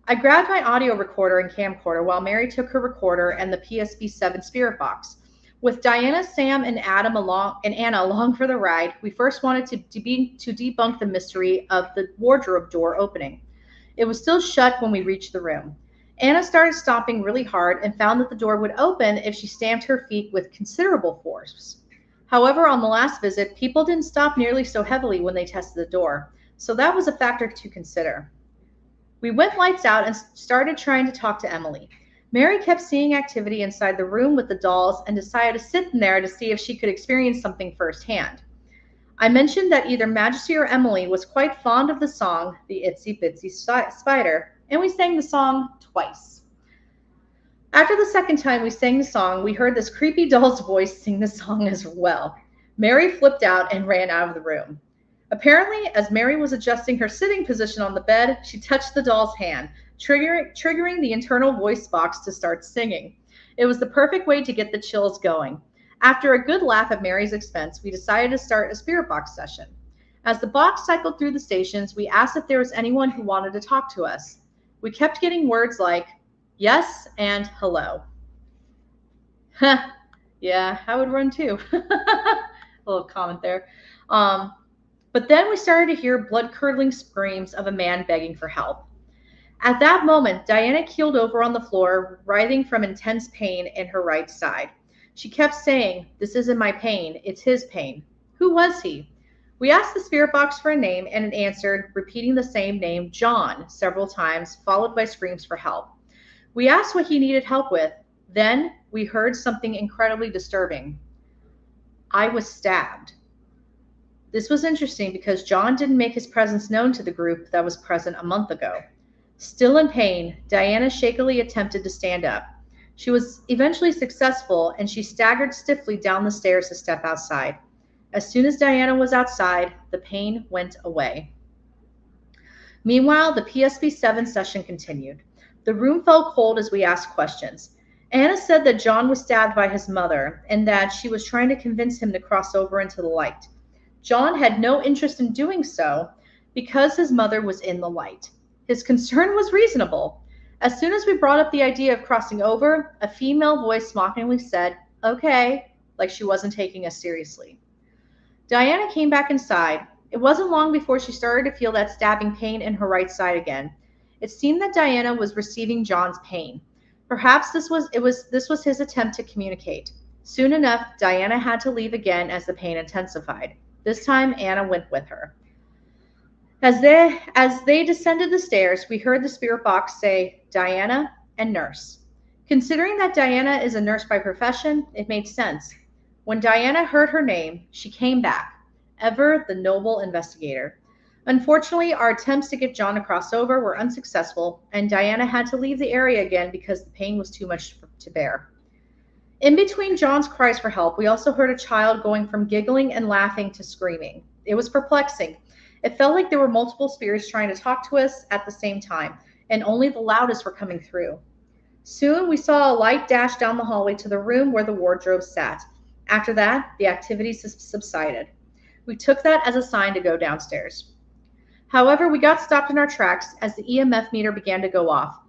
I grabbed my audio recorder and camcorder while Mary took her recorder and the PSB-7 spirit box. With Diana, Sam, and Anna along for the ride, we first wanted to debunk the mystery of the wardrobe door opening. It was still shut when we reached the room. Anna started stomping really hard and found that the door would open if she stamped her feet with considerable force. However, on the last visit, people didn't stop nearly so heavily when they tested the door, so that was a factor to consider. We went lights out and started trying to talk to Emily. Mary kept seeing activity inside the room with the dolls and decided to sit in there to see if she could experience something firsthand. I mentioned that either Majesty or Emily was quite fond of the song, The Itsy Bitsy Spider, and we sang the song twice. After the second time we sang the song, we heard this creepy doll's voice sing the song as well. Mary flipped out and ran out of the room. Apparently, as Mary was adjusting her sitting position on the bed, she touched the doll's hand, triggering the internal voice box to start singing. It was the perfect way to get the chills going. After a good laugh at Mary's expense, we decided to start a spirit box session. As the box cycled through the stations, we asked if there was anyone who wanted to talk to us. We kept getting words like yes and hello. Yeah, I would run too. A little comment there. But then we started to hear blood-curdling screams of a man begging for help. At that moment, Diana keeled over on the floor, writhing from intense pain in her right side. She kept saying, "This isn't my pain, it's his pain." Who was he? We asked the spirit box for a name, and it answered, repeating the same name, John, several times, followed by screams for help. We asked what he needed help with. Then we heard something incredibly disturbing. I was stabbed. This was interesting because John didn't make his presence known to the group that was present a month ago. Still in pain, Diana shakily attempted to stand up. She was eventually successful, and she staggered stiffly down the stairs to step outside. As soon as Diana was outside, the pain went away. Meanwhile, the PSB-7 session continued. The room felt cold as we asked questions. Anna said that John was stabbed by his mother and that she was trying to convince him to cross over into the light. John had no interest in doing so because his mother was in the light. His concern was reasonable. As soon as we brought up the idea of crossing over, a female voice mockingly said, "Okay," like she wasn't taking us seriously. Diana came back inside. It wasn't long before she started to feel that stabbing pain in her right side again. It seemed that Diana was receiving John's pain. Perhaps this was his attempt to communicate. Soon enough, Diana had to leave again as the pain intensified. This time, Anna went with her. As they descended the stairs, we heard the spirit box say, "Diana and nurse." Considering that Diana is a nurse by profession, it made sense. When Diana heard her name, she came back, ever the noble investigator. Unfortunately, our attempts to get John to cross over were unsuccessful, and Diana had to leave the area again because the pain was too much to bear. In between John's cries for help, we also heard a child going from giggling and laughing to screaming. It was perplexing. It felt like there were multiple spirits trying to talk to us at the same time, and only the loudest were coming through. Soon, we saw a light dash down the hallway to the room where the wardrobe sat. After that, the activity subsided. We took that as a sign to go downstairs. However, we got stopped in our tracks as the EMF meter began to go off.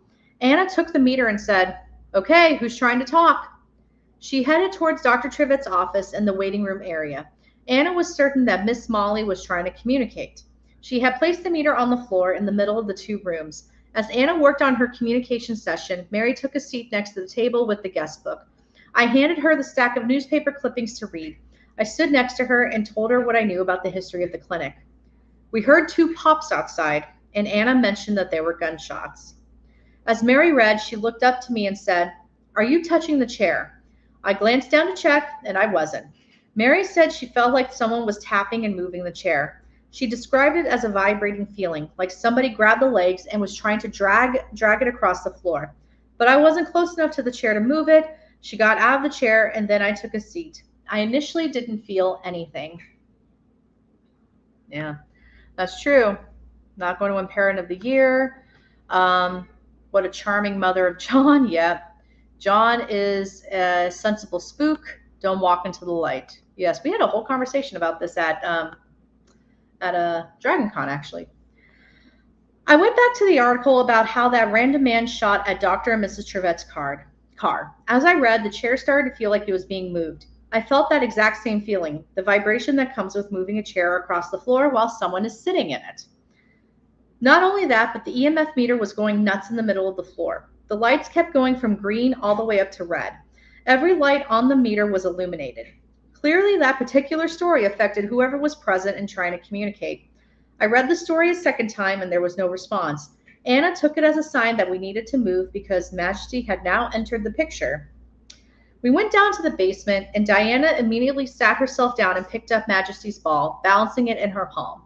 Anna took the meter and said, "Okay, who's trying to talk?" She headed towards Dr. Trivett's office in the waiting room area. Anna was certain that Miss Molly was trying to communicate. She had placed the meter on the floor in the middle of the two rooms. As Anna worked on her communication session, Mary took a seat next to the table with the guest book. I handed her the stack of newspaper clippings to read. I stood next to her and told her what I knew about the history of the clinic. We heard 2 pops outside, and Anna mentioned that there were gunshots. As Mary read, she looked up to me and said, "Are you touching the chair?" I glanced down to check, and I wasn't. Mary said she felt like someone was tapping and moving the chair. She described it as a vibrating feeling, like somebody grabbed the legs and was trying to drag it across the floor. But I wasn't close enough to the chair to move it. She got out of the chair, and then I took a seat. I initially didn't feel anything. Yeah, that's true. Not going to win Parent of the Year. What a charming mother of John. Yeah. John is a sensible spook. Don't walk into the light. Yes, we had a whole conversation about this at a DragonCon, actually. I went back to the article about how that random man shot at Dr. and Mrs. Trivett's car. As I read, the chair started to feel like it was being moved. I felt that exact same feeling, the vibration that comes with moving a chair across the floor while someone is sitting in it. Not only that, but the EMF meter was going nuts in the middle of the floor. The lights kept going from green all the way up to red. Every light on the meter was illuminated. Clearly, that particular story affected whoever was present and trying to communicate. I read the story a second time and there was no response. Anna took it as a sign that we needed to move because Majesty had now entered the picture. We went down to the basement, and Diana immediately sat herself down and picked up Majesty's ball, balancing it in her palm.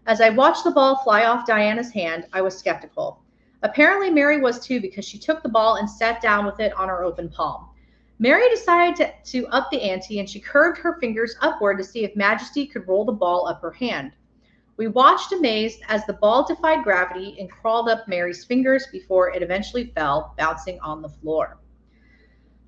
As I watched the ball fly off Diana's hand, I was skeptical. Apparently, Mary was too, because she took the ball and sat down with it on her open palm. Mary decided to up the ante, and she curved her fingers upward to see if Majesty could roll the ball up her hand. We watched amazed as the ball defied gravity and crawled up Mary's fingers before it eventually fell, bouncing on the floor.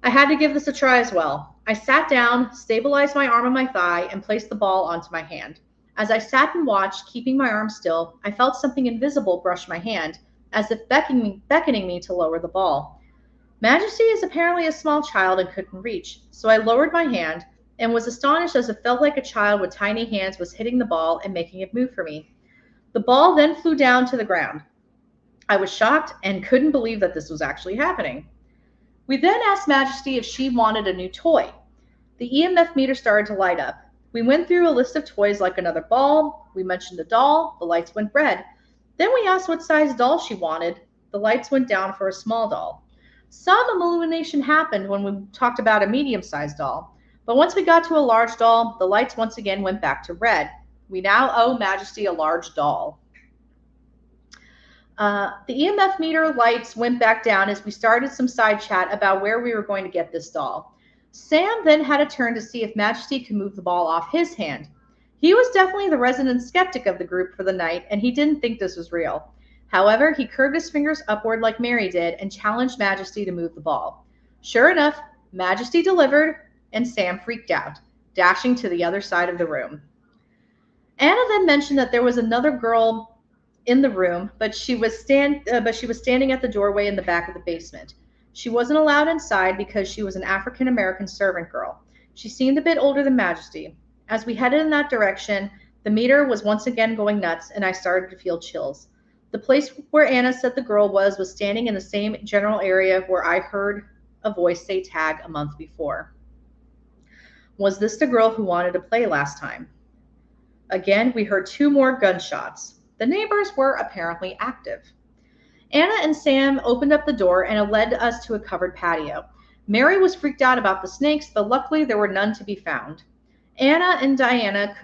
I had to give this a try as well. I sat down, stabilized my arm on my thigh, and placed the ball onto my hand. As I sat and watched, keeping my arm still, I felt something invisible brush my hand, as if beckoning me to lower the ball. Majesty is apparently a small child and couldn't reach, so I lowered my hand and was astonished as it felt like a child with tiny hands was hitting the ball and making it move for me. The ball then flew down to the ground. I was shocked and couldn't believe that this was actually happening. We then asked Majesty if she wanted a new toy. The EMF meter started to light up. We went through a list of toys like another ball. We mentioned a doll. The lights went red. Then we asked what size doll she wanted. The lights went down for a small doll. Some illumination happened when we talked about a medium-sized doll. But once we got to a large doll, the lights once again went back to red. We now owe Majesty a large doll. The EMF meter lights went back down as we started some side chat about where we were going to get this doll. Sam then had a turn to see if Majesty could move the ball off his hand. He was definitely the resident skeptic of the group for the night, and he didn't think this was real. However, he curved his fingers upward like Mary did and challenged Majesty to move the ball. Sure enough, Majesty delivered, and Sam freaked out, dashing to the other side of the room. Anna then mentioned that there was another girl in the room, but she was standing at the doorway in the back of the basement. She wasn't allowed inside because she was an African American servant girl. She seemed a bit older than Majesty. As we headed in that direction, the meter was once again going nuts, and I started to feel chills. The place where Anna said the girl was standing in the same general area where I heard a voice say tag a month before. Was this the girl who wanted to play last time? Again, we heard 2 more gunshots. The neighbors were apparently active. Anna and Sam opened up the door and it led us to a covered patio. Mary was freaked out about the snakes, but luckily there were none to be found. Anna and Diana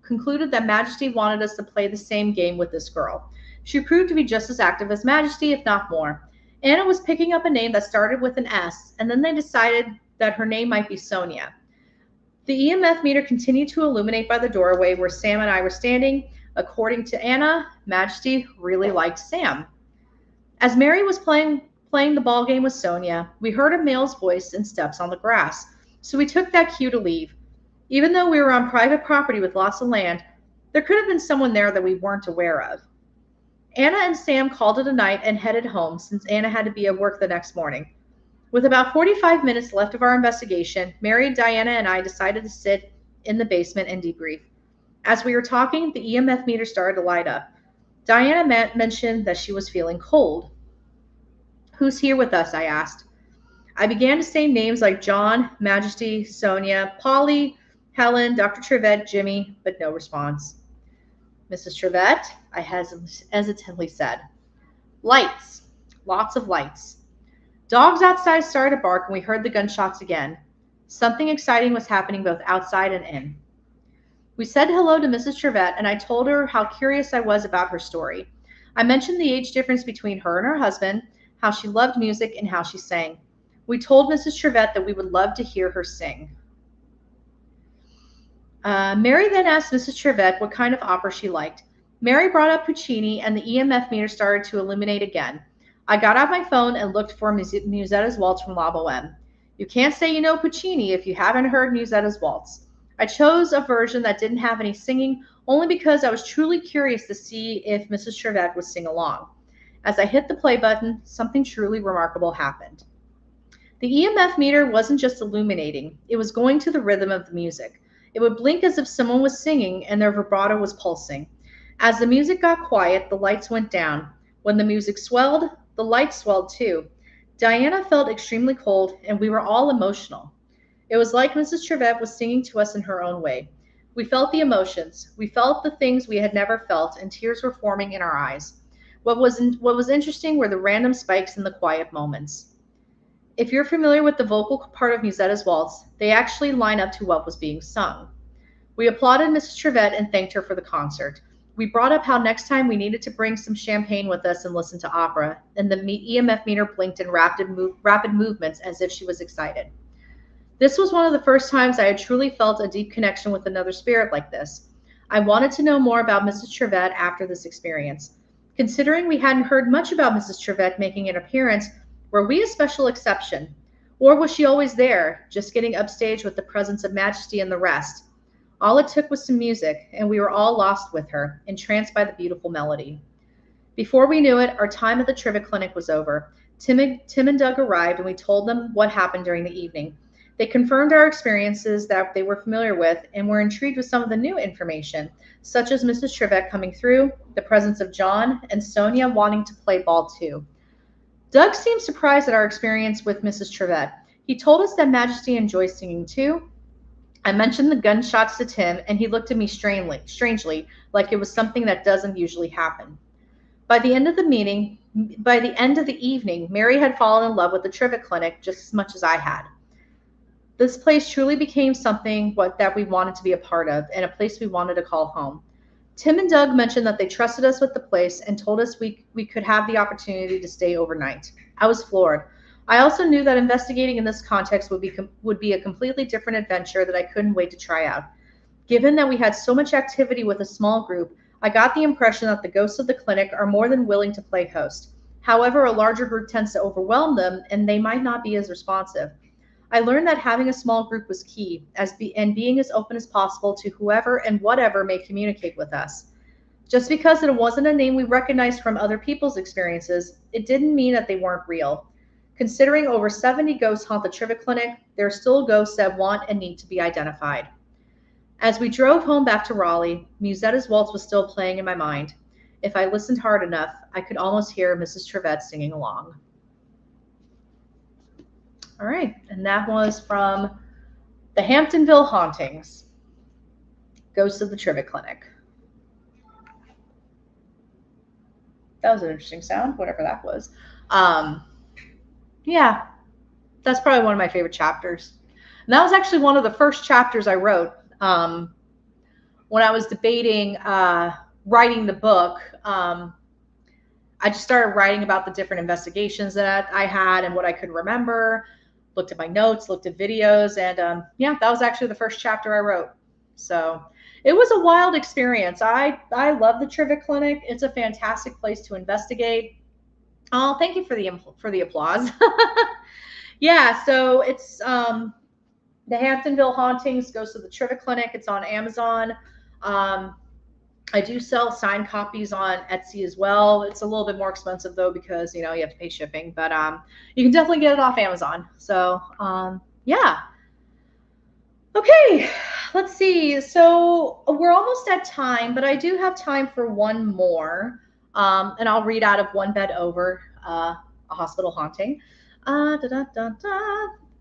concluded that Majesty wanted us to play the same game with this girl. She proved to be just as active as Majesty, if not more. Anna was picking up a name that started with an S, and then they decided that her name might be Sonia. The EMF meter continued to illuminate by the doorway where Sam and I were standing. According to Anna, Majesty really liked Sam. As Mary was playing the ball game with Sonia, we heard a male's voice and steps on the grass, so we took that cue to leave. Even though we were on private property with lots of land, there could have been someone there that we weren't aware of. Anna and Sam called it a night and headed home since Anna had to be at work the next morning. With about 45 minutes left of our investigation, Mary, Diana, and I decided to sit in the basement and debrief. As we were talking, the EMF meter started to light up. Diana mentioned that she was feeling cold. Who's here with us? I asked. I began to say names like John, Majesty, Sonia, Polly, Helen, Dr. Trevette, Jimmy, but no response. Mrs. Trevette, I hesitantly said. Lights. Lots of lights. Dogs outside started to bark and we heard the gunshots again. Something exciting was happening both outside and in. We said hello to Mrs. Trevette and I told her how curious I was about her story. I mentioned the age difference between her and her husband, how she loved music, and how she sang. We told Mrs. Trevette that we would love to hear her sing. Mary then asked Mrs. Trevette what kind of opera she liked. Mary brought up Puccini and the EMF meter started to illuminate again. I got out my phone and looked for Musetta's Waltz from La Boheme. You can't say you know Puccini if you haven't heard Musetta's Waltz. I chose a version that didn't have any singing only because I was truly curious to see if Mrs. Trevette would sing along. As I hit the play button, something truly remarkable happened. The EMF meter wasn't just illuminating, it was going to the rhythm of the music. It would blink as if someone was singing and their vibrato was pulsing. As the music got quiet, the lights went down. When the music swelled, the lights swelled too. Diana felt extremely cold and we were all emotional. It was like Mrs. Trevette was singing to us in her own way. We felt the emotions. We felt the things we had never felt and tears were forming in our eyes. What was interesting were the random spikes in the quiet moments. If you're familiar with the vocal part of Musetta's Waltz, they actually line up to what was being sung. We applauded Mrs. Trevette and thanked her for the concert. We brought up how next time we needed to bring some champagne with us and listen to opera, and the EMF meter blinked in rapid movements as if she was excited. This was one of the first times I had truly felt a deep connection with another spirit like this. I wanted to know more about Mrs. Trevette after this experience. Considering we hadn't heard much about Mrs. Trevette making an appearance, were we a special exception? Or was she always there, just getting upstage with the presence of Majesty and the rest? All it took was some music, and we were all lost with her, entranced by the beautiful melody. Before we knew it, our time at the Trivia Clinic was over. Tim and Doug arrived, and we told them what happened during the evening. They confirmed our experiences that they were familiar with and were intrigued with some of the new information, such as Mrs. Trevette coming through, the presence of John, and Sonia wanting to play ball too. Doug seemed surprised at our experience with Mrs. Trevette. He told us that Majesty enjoys singing too. I mentioned the gunshots to Tim, and he looked at me strangely, like it was something that doesn't usually happen. By the end of the evening, Mary had fallen in love with the Trivia Clinic just as much as I had. This place truly became something that we wanted to be a part of, and a place we wanted to call home. Tim and Doug mentioned that they trusted us with the place and told us we could have the opportunity to stay overnight. I was floored. I also knew that investigating in this context would be a completely different adventure that I couldn't wait to try out. Given that we had so much activity with a small group, I got the impression that the ghosts of the clinic are more than willing to play host. However, a larger group tends to overwhelm them and they might not be as responsive. I learned that having a small group was key, and being as open as possible to whoever and whatever may communicate with us. Just because it wasn't a name we recognized from other people's experiences, it didn't mean that they weren't real. Considering over 70 ghosts haunt the Trivia Clinic, there are still ghosts that want and need to be identified. As we drove home back to Raleigh, Musetta's Waltz was still playing in my mind. If I listened hard enough, I could almost hear Mrs. Trevette singing along. All right, and that was from the Hamptonville Hauntings, Ghosts of the Trivia Clinic. That was an interesting sound, whatever that was. Yeah, that's probably one of my favorite chapters. And that was actually one of the first chapters I wrote. When I was debating writing the book, I just started writing about the different investigations that I had and what I could remember, looked at my notes, looked at videos, and yeah, that was actually the first chapter I wrote. So it was a wild experience. I love the Trivia Clinic. It's a fantastic place to investigate. Oh, thank you for the applause. Yeah, so it's the Hamptonville Hauntings, Ghosts of the Trivia Clinic. It's on Amazon. I do sell signed copies on Etsy as well. It's a little bit more expensive though because you have to pay shipping, but you can definitely get it off Amazon. So yeah. Okay, let's see. So we're almost at time, but I do have time for one more, and I'll read out of One Bed Over, a hospital haunting.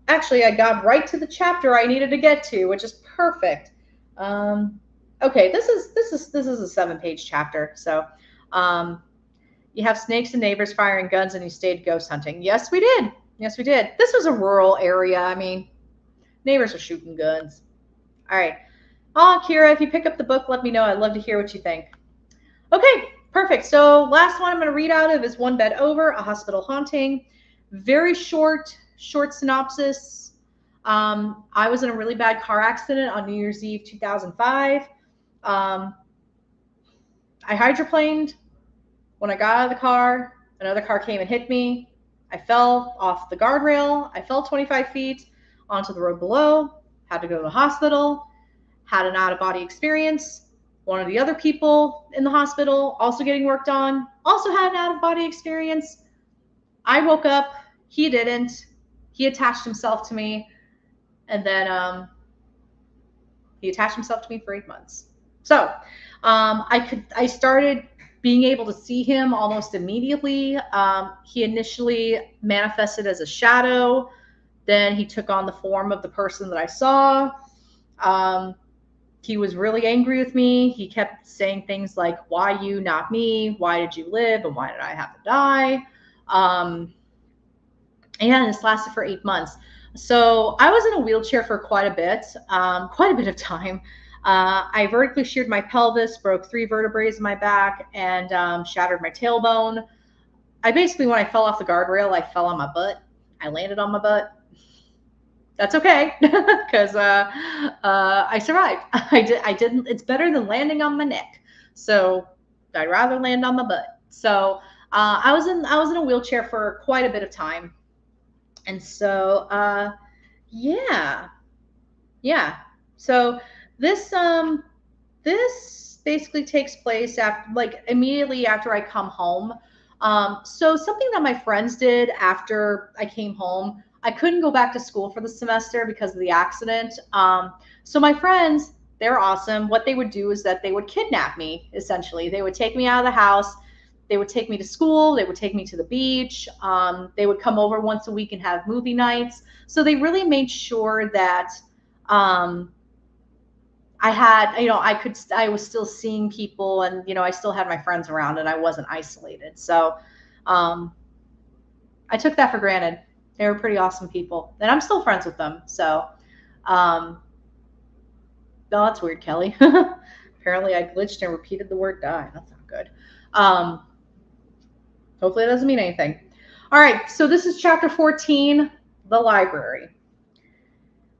Actually, I got right to the chapter I needed to get to, which is perfect. Okay, this is a 7-page chapter. So, you have snakes and neighbors firing guns, and you stayed ghost hunting. Yes, we did. Yes, we did. This was a rural area. I mean, neighbors are shooting guns. All right. Oh, Kira, if you pick up the book, let me know. I'd love to hear what you think. Okay, perfect. So last one I'm going to read out of is One Bed Over, a hospital haunting. Very short synopsis. I was in a really bad car accident on New Year's Eve 2005. I hydroplaned. When I got out of the car, another car came and hit me. I fell off the guardrail. I fell 25 feet onto the road below, had to go to the hospital, had an out-of-body experience. One of the other people in the hospital also getting worked on, also had an out-of-body experience. I woke up, he didn't. He attached himself to me, and then he attached himself to me for 8 months. So I started being able to see him almost immediately. He initially manifested as a shadow. Then he took on the form of the person that I saw. He was really angry with me. He kept saying things like, "Why you, not me? Why did you live? And why did I have to die?" And this lasted for 8 months. So I was in a wheelchair for quite a bit of time. I vertically sheared my pelvis, broke 3 vertebrae in my back, and shattered my tailbone. When I fell off the guardrail, I fell on my butt. I landed on my butt. That's okay, because I survived. I didn't. It's better than landing on my neck. So I'd rather land on my butt. So I was in a wheelchair for quite a bit of time, and so yeah. So this basically takes place immediately after I come home. So something that my friends did after I came home. I couldn't go back to school for the semester because of the accident. So my friends, they're awesome. What they would do is that they would kidnap me, essentially. They would take me out of the house. They would take me to school. They would take me to the beach. They would come over once a week and have movie nights. So they really made sure that I had, I was still seeing people, and, I still had my friends around and I wasn't isolated. So I took that for granted. They were pretty awesome people, and I'm still friends with them. So, no, that's weird, Kelly. Apparently, I glitched and repeated the word die. That's not good. Um, Hopefully, it doesn't mean anything. All right, so this is chapter 14, the library.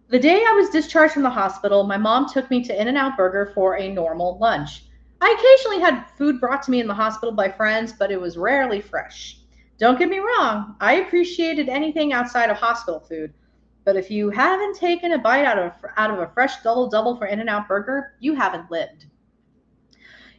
The day I was discharged from the hospital, my mom took me to In-N-Out Burger for a normal lunch. I occasionally had food brought to me in the hospital by friends, but it was rarely fresh. Don't get me wrong, I appreciated anything outside of hospital food, but if you haven't taken a bite out of a fresh double for In-N-Out Burger, you haven't lived.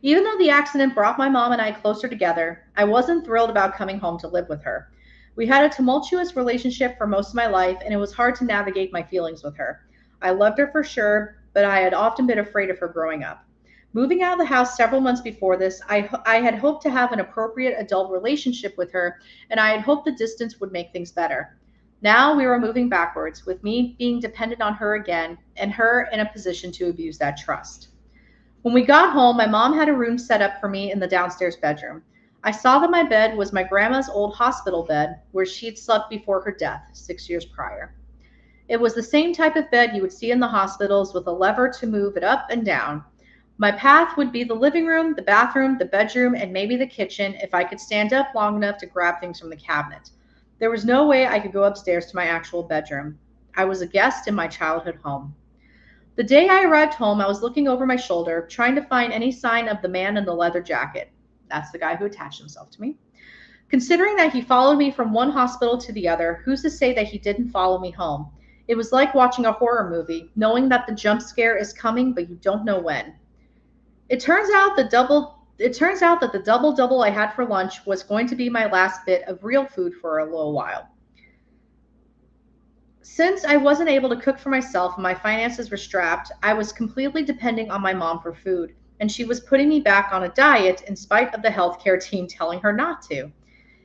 Even though the accident brought my mom and I closer together, I wasn't thrilled about coming home to live with her. We had a tumultuous relationship for most of my life, and it was hard to navigate my feelings with her. I loved her for sure, but I had often been afraid of her growing up. Moving out of the house several months before this, I had hoped to have an appropriate adult relationship with her, and I had hoped the distance would make things better. Now we were moving backwards, with me being dependent on her again, and her in a position to abuse that trust. When we got home, my mom had a room set up for me in the downstairs bedroom. I saw that my bed was my grandma's old hospital bed where she'd slept before her death 6 years prior. It was the same type of bed you would see in the hospitals with a lever to move it up and down. My path would be the living room, the bathroom, the bedroom, and maybe the kitchen if I could stand up long enough to grab things from the cabinet. There was no way I could go upstairs to my actual bedroom. I was a guest in my childhood home. The day I arrived home, I was looking over my shoulder, trying to find any sign of the man in the leather jacket. That's the guy who attached himself to me. Considering that he followed me from one hospital to the other, who's to say that he didn't follow me home? It was like watching a horror movie, knowing that the jump scare is coming, but you don't know when. It turns out that the double I had for lunch was going to be my last bit of real food for a little while. Since I wasn't able to cook for myself and my finances were strapped, I was completely depending on my mom for food, and she was putting me back on a diet in spite of the healthcare team telling her not to.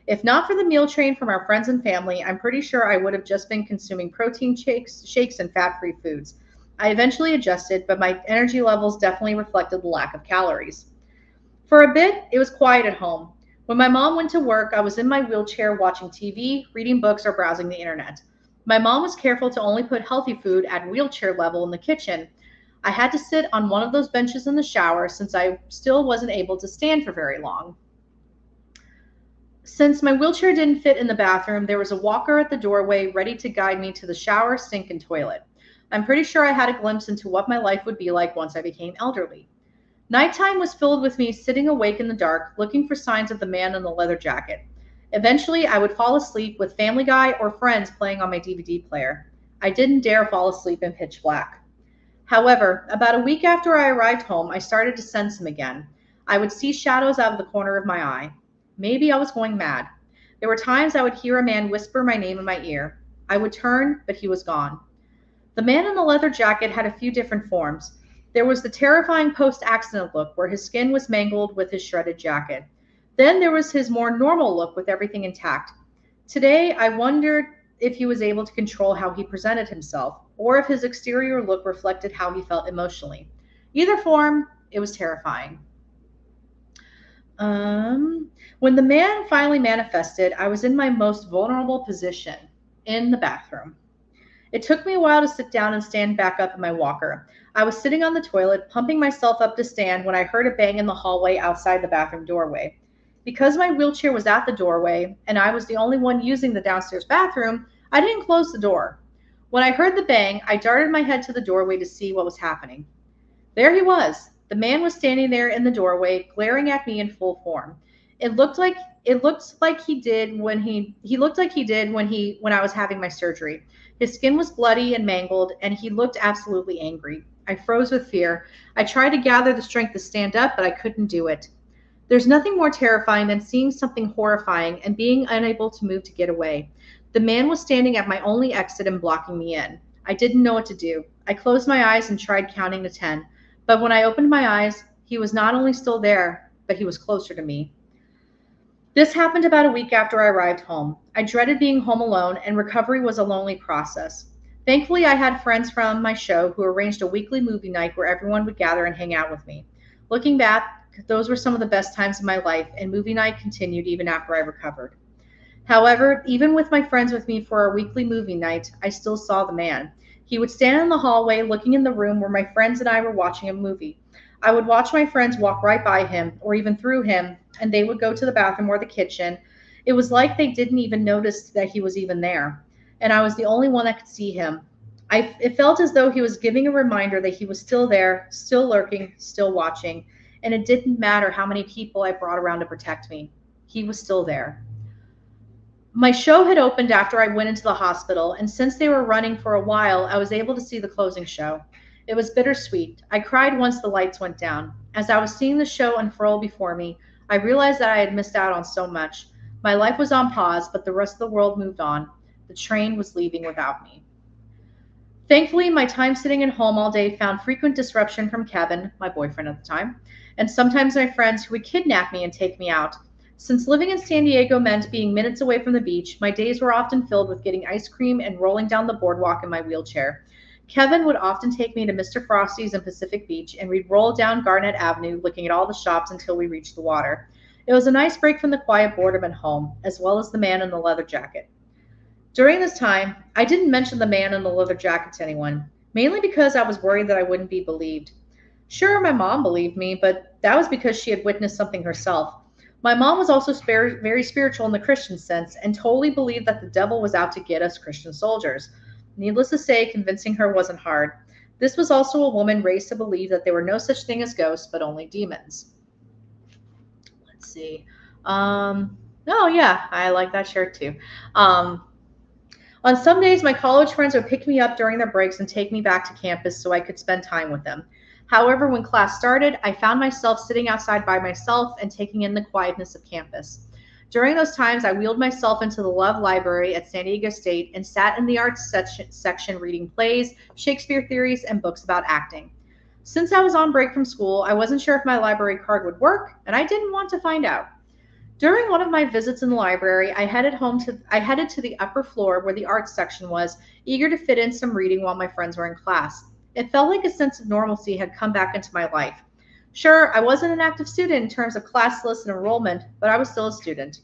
If not for the meal train from our friends and family, I'm pretty sure I would have just been consuming protein shakes and fat-free foods. I eventually adjusted, but my energy levels definitely reflected the lack of calories. For a bit, it was quiet at home. When my mom went to work, I was in my wheelchair watching TV, reading books, or browsing the internet. My mom was careful to only put healthy food at wheelchair level in the kitchen. I had to sit on one of those benches in the shower since I still wasn't able to stand for very long. Since my wheelchair didn't fit in the bathroom, there was a walker at the doorway ready to guide me to the shower, sink, and toilet. I'm pretty sure I had a glimpse into what my life would be like once I became elderly. Nighttime was filled with me sitting awake in the dark, looking for signs of the man in the leather jacket. Eventually, I would fall asleep with Family Guy or Friends playing on my DVD player. I didn't dare fall asleep in pitch black. However, about a week after I arrived home, I started to sense him again. I would see shadows out of the corner of my eye. Maybe I was going mad. There were times I would hear a man whisper my name in my ear. I would turn, but he was gone. The man in the leather jacket had a few different forms. There was the terrifying post-accident look where his skin was mangled with his shredded jacket. Then there was his more normal look with everything intact. Today, I wondered if he was able to control how he presented himself, or if his exterior look reflected how he felt emotionally. Either form, it was terrifying. When the man finally manifested, I was in my most vulnerable position, in the bathroom. It took me a while to sit down and stand back up in my walker. I was sitting on the toilet, pumping myself up to stand when I heard a bang in the hallway outside the bathroom doorway. Because my wheelchair was at the doorway and I was the only one using the downstairs bathroom, I didn't close the door. When I heard the bang, I darted my head to the doorway to see what was happening. There he was. The man was standing there in the doorway, glaring at me in full form. It looked like he did when I was having my surgery. His skin was bloody and mangled, and he looked absolutely angry. I froze with fear. I tried to gather the strength to stand up, but I couldn't do it. There's nothing more terrifying than seeing something horrifying and being unable to move to get away. The man was standing at my only exit and blocking me in. I didn't know what to do. I closed my eyes and tried counting to 10. But when I opened my eyes, he was not only still there, but he was closer to me. This happened about a week after I arrived home. I dreaded being home alone, and recovery was a lonely process. Thankfully, I had friends from my show who arranged a weekly movie night where everyone would gather and hang out with me. Looking back, those were some of the best times of my life, and movie night continued even after I recovered. However, even with my friends with me for our weekly movie night, I still saw the man. He would stand in the hallway looking in the room where my friends and I were watching a movie. I would watch my friends walk right by him or even through him, and they would go to the bathroom or the kitchen. It was like they didn't even notice that he was even there, and I was the only one that could see him. It felt as though he was giving a reminder that he was still there, still lurking, still watching, and it didn't matter how many people I brought around to protect me. He was still there. My show had opened after I went into the hospital, and since they were running for a while, I was able to see the closing show. It was bittersweet. I cried once the lights went down. As I was seeing the show unfurl before me, I realized that I had missed out on so much. My life was on pause, but the rest of the world moved on. The train was leaving without me. Thankfully, my time sitting at home all day found frequent disruption from Kevin, my boyfriend at the time, and sometimes my friends who would kidnap me and take me out. Since living in San Diego meant being minutes away from the beach, my days were often filled with getting ice cream and rolling down the boardwalk in my wheelchair. Kevin would often take me to Mr. Frosty's in Pacific Beach, and we'd roll down Garnett Avenue looking at all the shops until we reached the water. It was a nice break from the quiet boredom at home, as well as the man in the leather jacket. During this time, I didn't mention the man in the leather jacket to anyone, mainly because I was worried that I wouldn't be believed. Sure, my mom believed me, but that was because she had witnessed something herself. My mom was also very spiritual in the Christian sense and totally believed that the devil was out to get us Christian soldiers. Needless to say, convincing her wasn't hard. This was also a woman raised to believe that there were no such thing as ghosts, but only demons. Let's see. Oh, yeah, I like that shirt too. Um, On some days, my college friends would pick me up during their breaks and take me back to campus so I could spend time with them. However, when class started, I found myself sitting outside by myself and taking in the quietness of campus. During those times, I wheeled myself into the Love Library at San Diego State and sat in the arts section reading plays, Shakespeare theories, and books about acting. Since I was on break from school, I wasn't sure if my library card would work, and I didn't want to find out. During one of my visits in the library, I headed to the upper floor where the arts section was, eager to fit in some reading while my friends were in class. It felt like a sense of normalcy had come back into my life. Sure, I wasn't an active student in terms of class lists and enrollment, but I was still a student.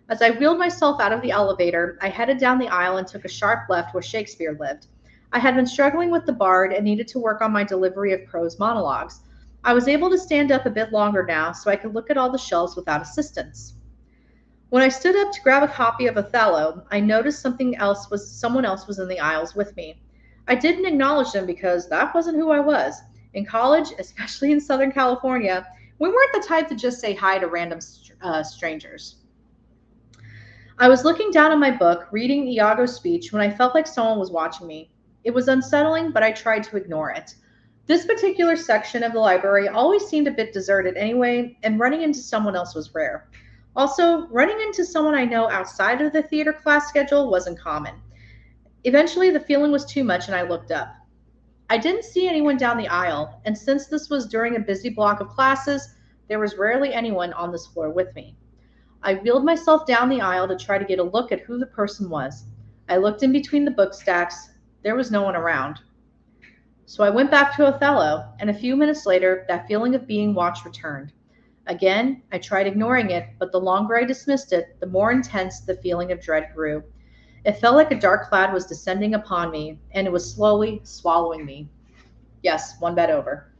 As I wheeled myself out of the elevator, I headed down the aisle and took a sharp left where Shakespeare lived. I had been struggling with the bard and needed to work on my delivery of prose monologues. I was able to stand up a bit longer now so I could look at all the shelves without assistance. When I stood up to grab a copy of Othello, I noticed someone else was in the aisles with me. I didn't acknowledge them because that wasn't who I was. In college, especially in Southern California, we weren't the type to just say hi to random strangers. I was looking down at my book, reading Iago's speech, when I felt like someone was watching me. It was unsettling, but I tried to ignore it. This particular section of the library always seemed a bit deserted anyway, and running into someone else was rare. Also, running into someone I know outside of the theater class schedule wasn't common. Eventually, the feeling was too much and I looked up. I didn't see anyone down the aisle, and since this was during a busy block of classes, there was rarely anyone on this floor with me. I wheeled myself down the aisle to try to get a look at who the person was. I looked in between the book stacks. There was no one around. So I went back to Othello, and a few minutes later, that feeling of being watched returned. Again, I tried ignoring it, but the longer I dismissed it, the more intense the feeling of dread grew. It felt like a dark cloud was descending upon me, and it was slowly swallowing me. Yes, one bed over.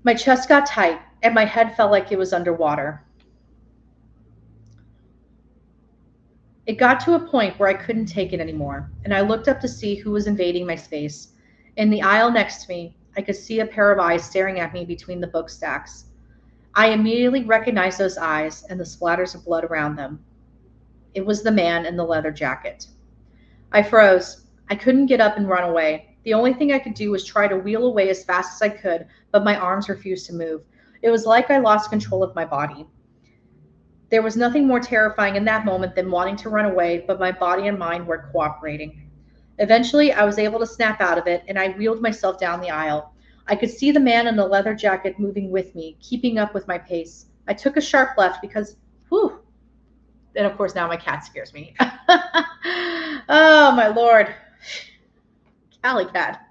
My chest got tight, and my head felt like it was underwater. It got to a point where I couldn't take it anymore, and I looked up to see who was invading my space. In the aisle next to me, I could see a pair of eyes staring at me between the book stacks. I immediately recognized those eyes and the splatters of blood around them. It was the man in the leather jacket. I froze. I couldn't get up and run away. The only thing I could do was try to wheel away as fast as I could, but my arms refused to move. It was like I lost control of my body. There was nothing more terrifying in that moment than wanting to run away, but my body and mind were cooperating. Eventually, I was able to snap out of it, and I wheeled myself down the aisle. I could see the man in the leather jacket moving with me, keeping up with my pace. I took a sharp left because, whew, and of course now my cat scares me. Oh, my Lord. Alley cat.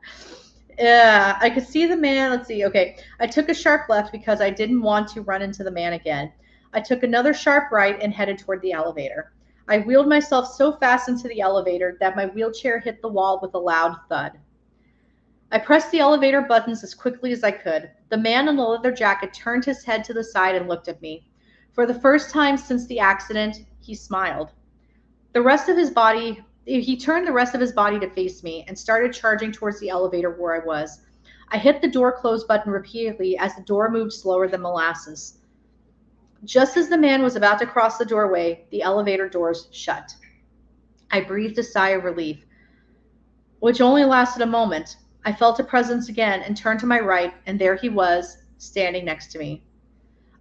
Yeah, I could see the man. Let's see. Okay. I took a sharp left because I didn't want to run into the man again. I took another sharp right and headed toward the elevator. I wheeled myself so fast into the elevator that my wheelchair hit the wall with a loud thud. I pressed the elevator buttons as quickly as I could. The man in the leather jacket turned his head to the side and looked at me. For the first time since the accident, he smiled. He turned the rest of his body to face me and started charging towards the elevator where I was. I hit the door close button repeatedly as the door moved slower than molasses. Just as the man was about to cross the doorway, the elevator doors shut. I breathed a sigh of relief, which only lasted a moment. I felt a presence again and turned to my right, and there he was, standing next to me.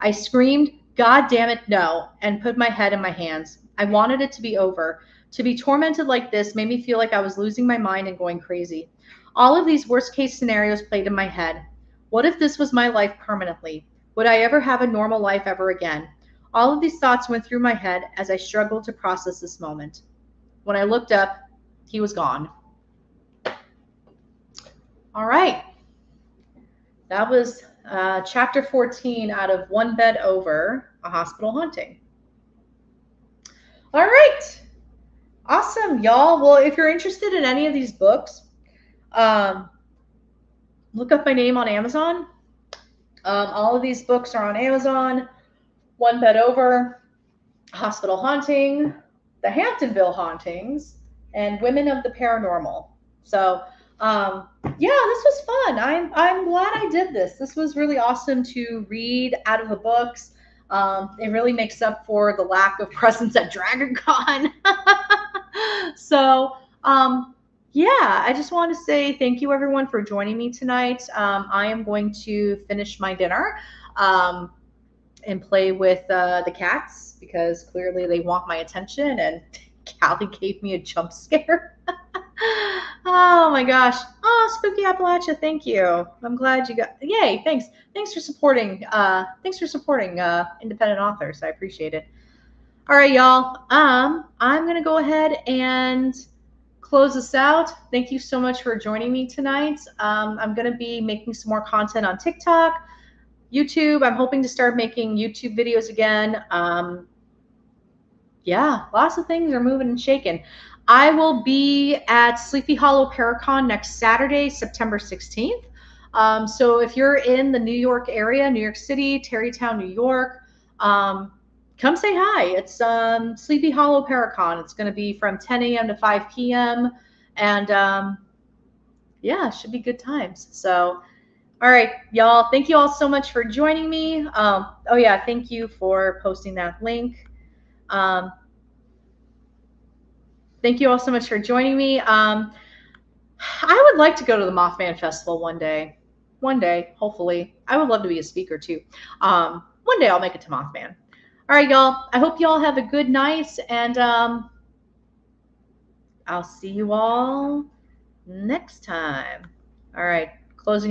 I screamed, "God damn it, no," and put my head in my hands. I wanted it to be over. To be tormented like this made me feel like I was losing my mind and going crazy. All of these worst case scenarios played in my head. What if this was my life permanently? Would I ever have a normal life ever again? All of these thoughts went through my head as I struggled to process this moment. When I looked up, he was gone. All right. That was chapter 14 out of One Bed Over, A Hospital Haunting. All right. Awesome, y'all. Well, if you're interested in any of these books, look up my name on Amazon. All of these books are on Amazon. One Bed Over, Hospital Haunting, The Hamptonville Hauntings, and Women of the Paranormal. So, yeah, this was fun. I'm glad I did this. This was really awesome to read out of the books. It really makes up for the lack of presence at DragonCon. So, yeah, I just want to say thank you everyone for joining me tonight. I am going to finish my dinner and play with the cats because clearly they want my attention, and Callie gave me a jump scare. Oh my gosh. Oh, Spooky Appalachia, thank you. I'm glad you got, yay, thanks. Thanks for supporting independent authors. I appreciate it. All right, y'all. I'm gonna go ahead and close this out. Thank you so much for joining me tonight. I'm gonna be making some more content on TikTok, YouTube. I'm hoping to start making YouTube videos again. Yeah, lots of things are moving and shaking. I will be at Sleepy Hollow Paracon next Saturday, September 16th. So if you're in the New York area, New York City, Tarrytown, New York, come say hi. It's Sleepy Hollow Paracon. It's going to be from 10 a.m. to 5 p.m. And yeah, it should be good times. So, all right, y'all. Thank you all so much for joining me. Oh, yeah, thank you for posting that link. Thank you all so much for joining me. I would like to go to the Mothman Festival one day. One day, hopefully. I would love to be a speaker too. One day I'll make it to Mothman. All right, y'all. I hope y'all have a good night, and I'll see you all next time. All right, closing.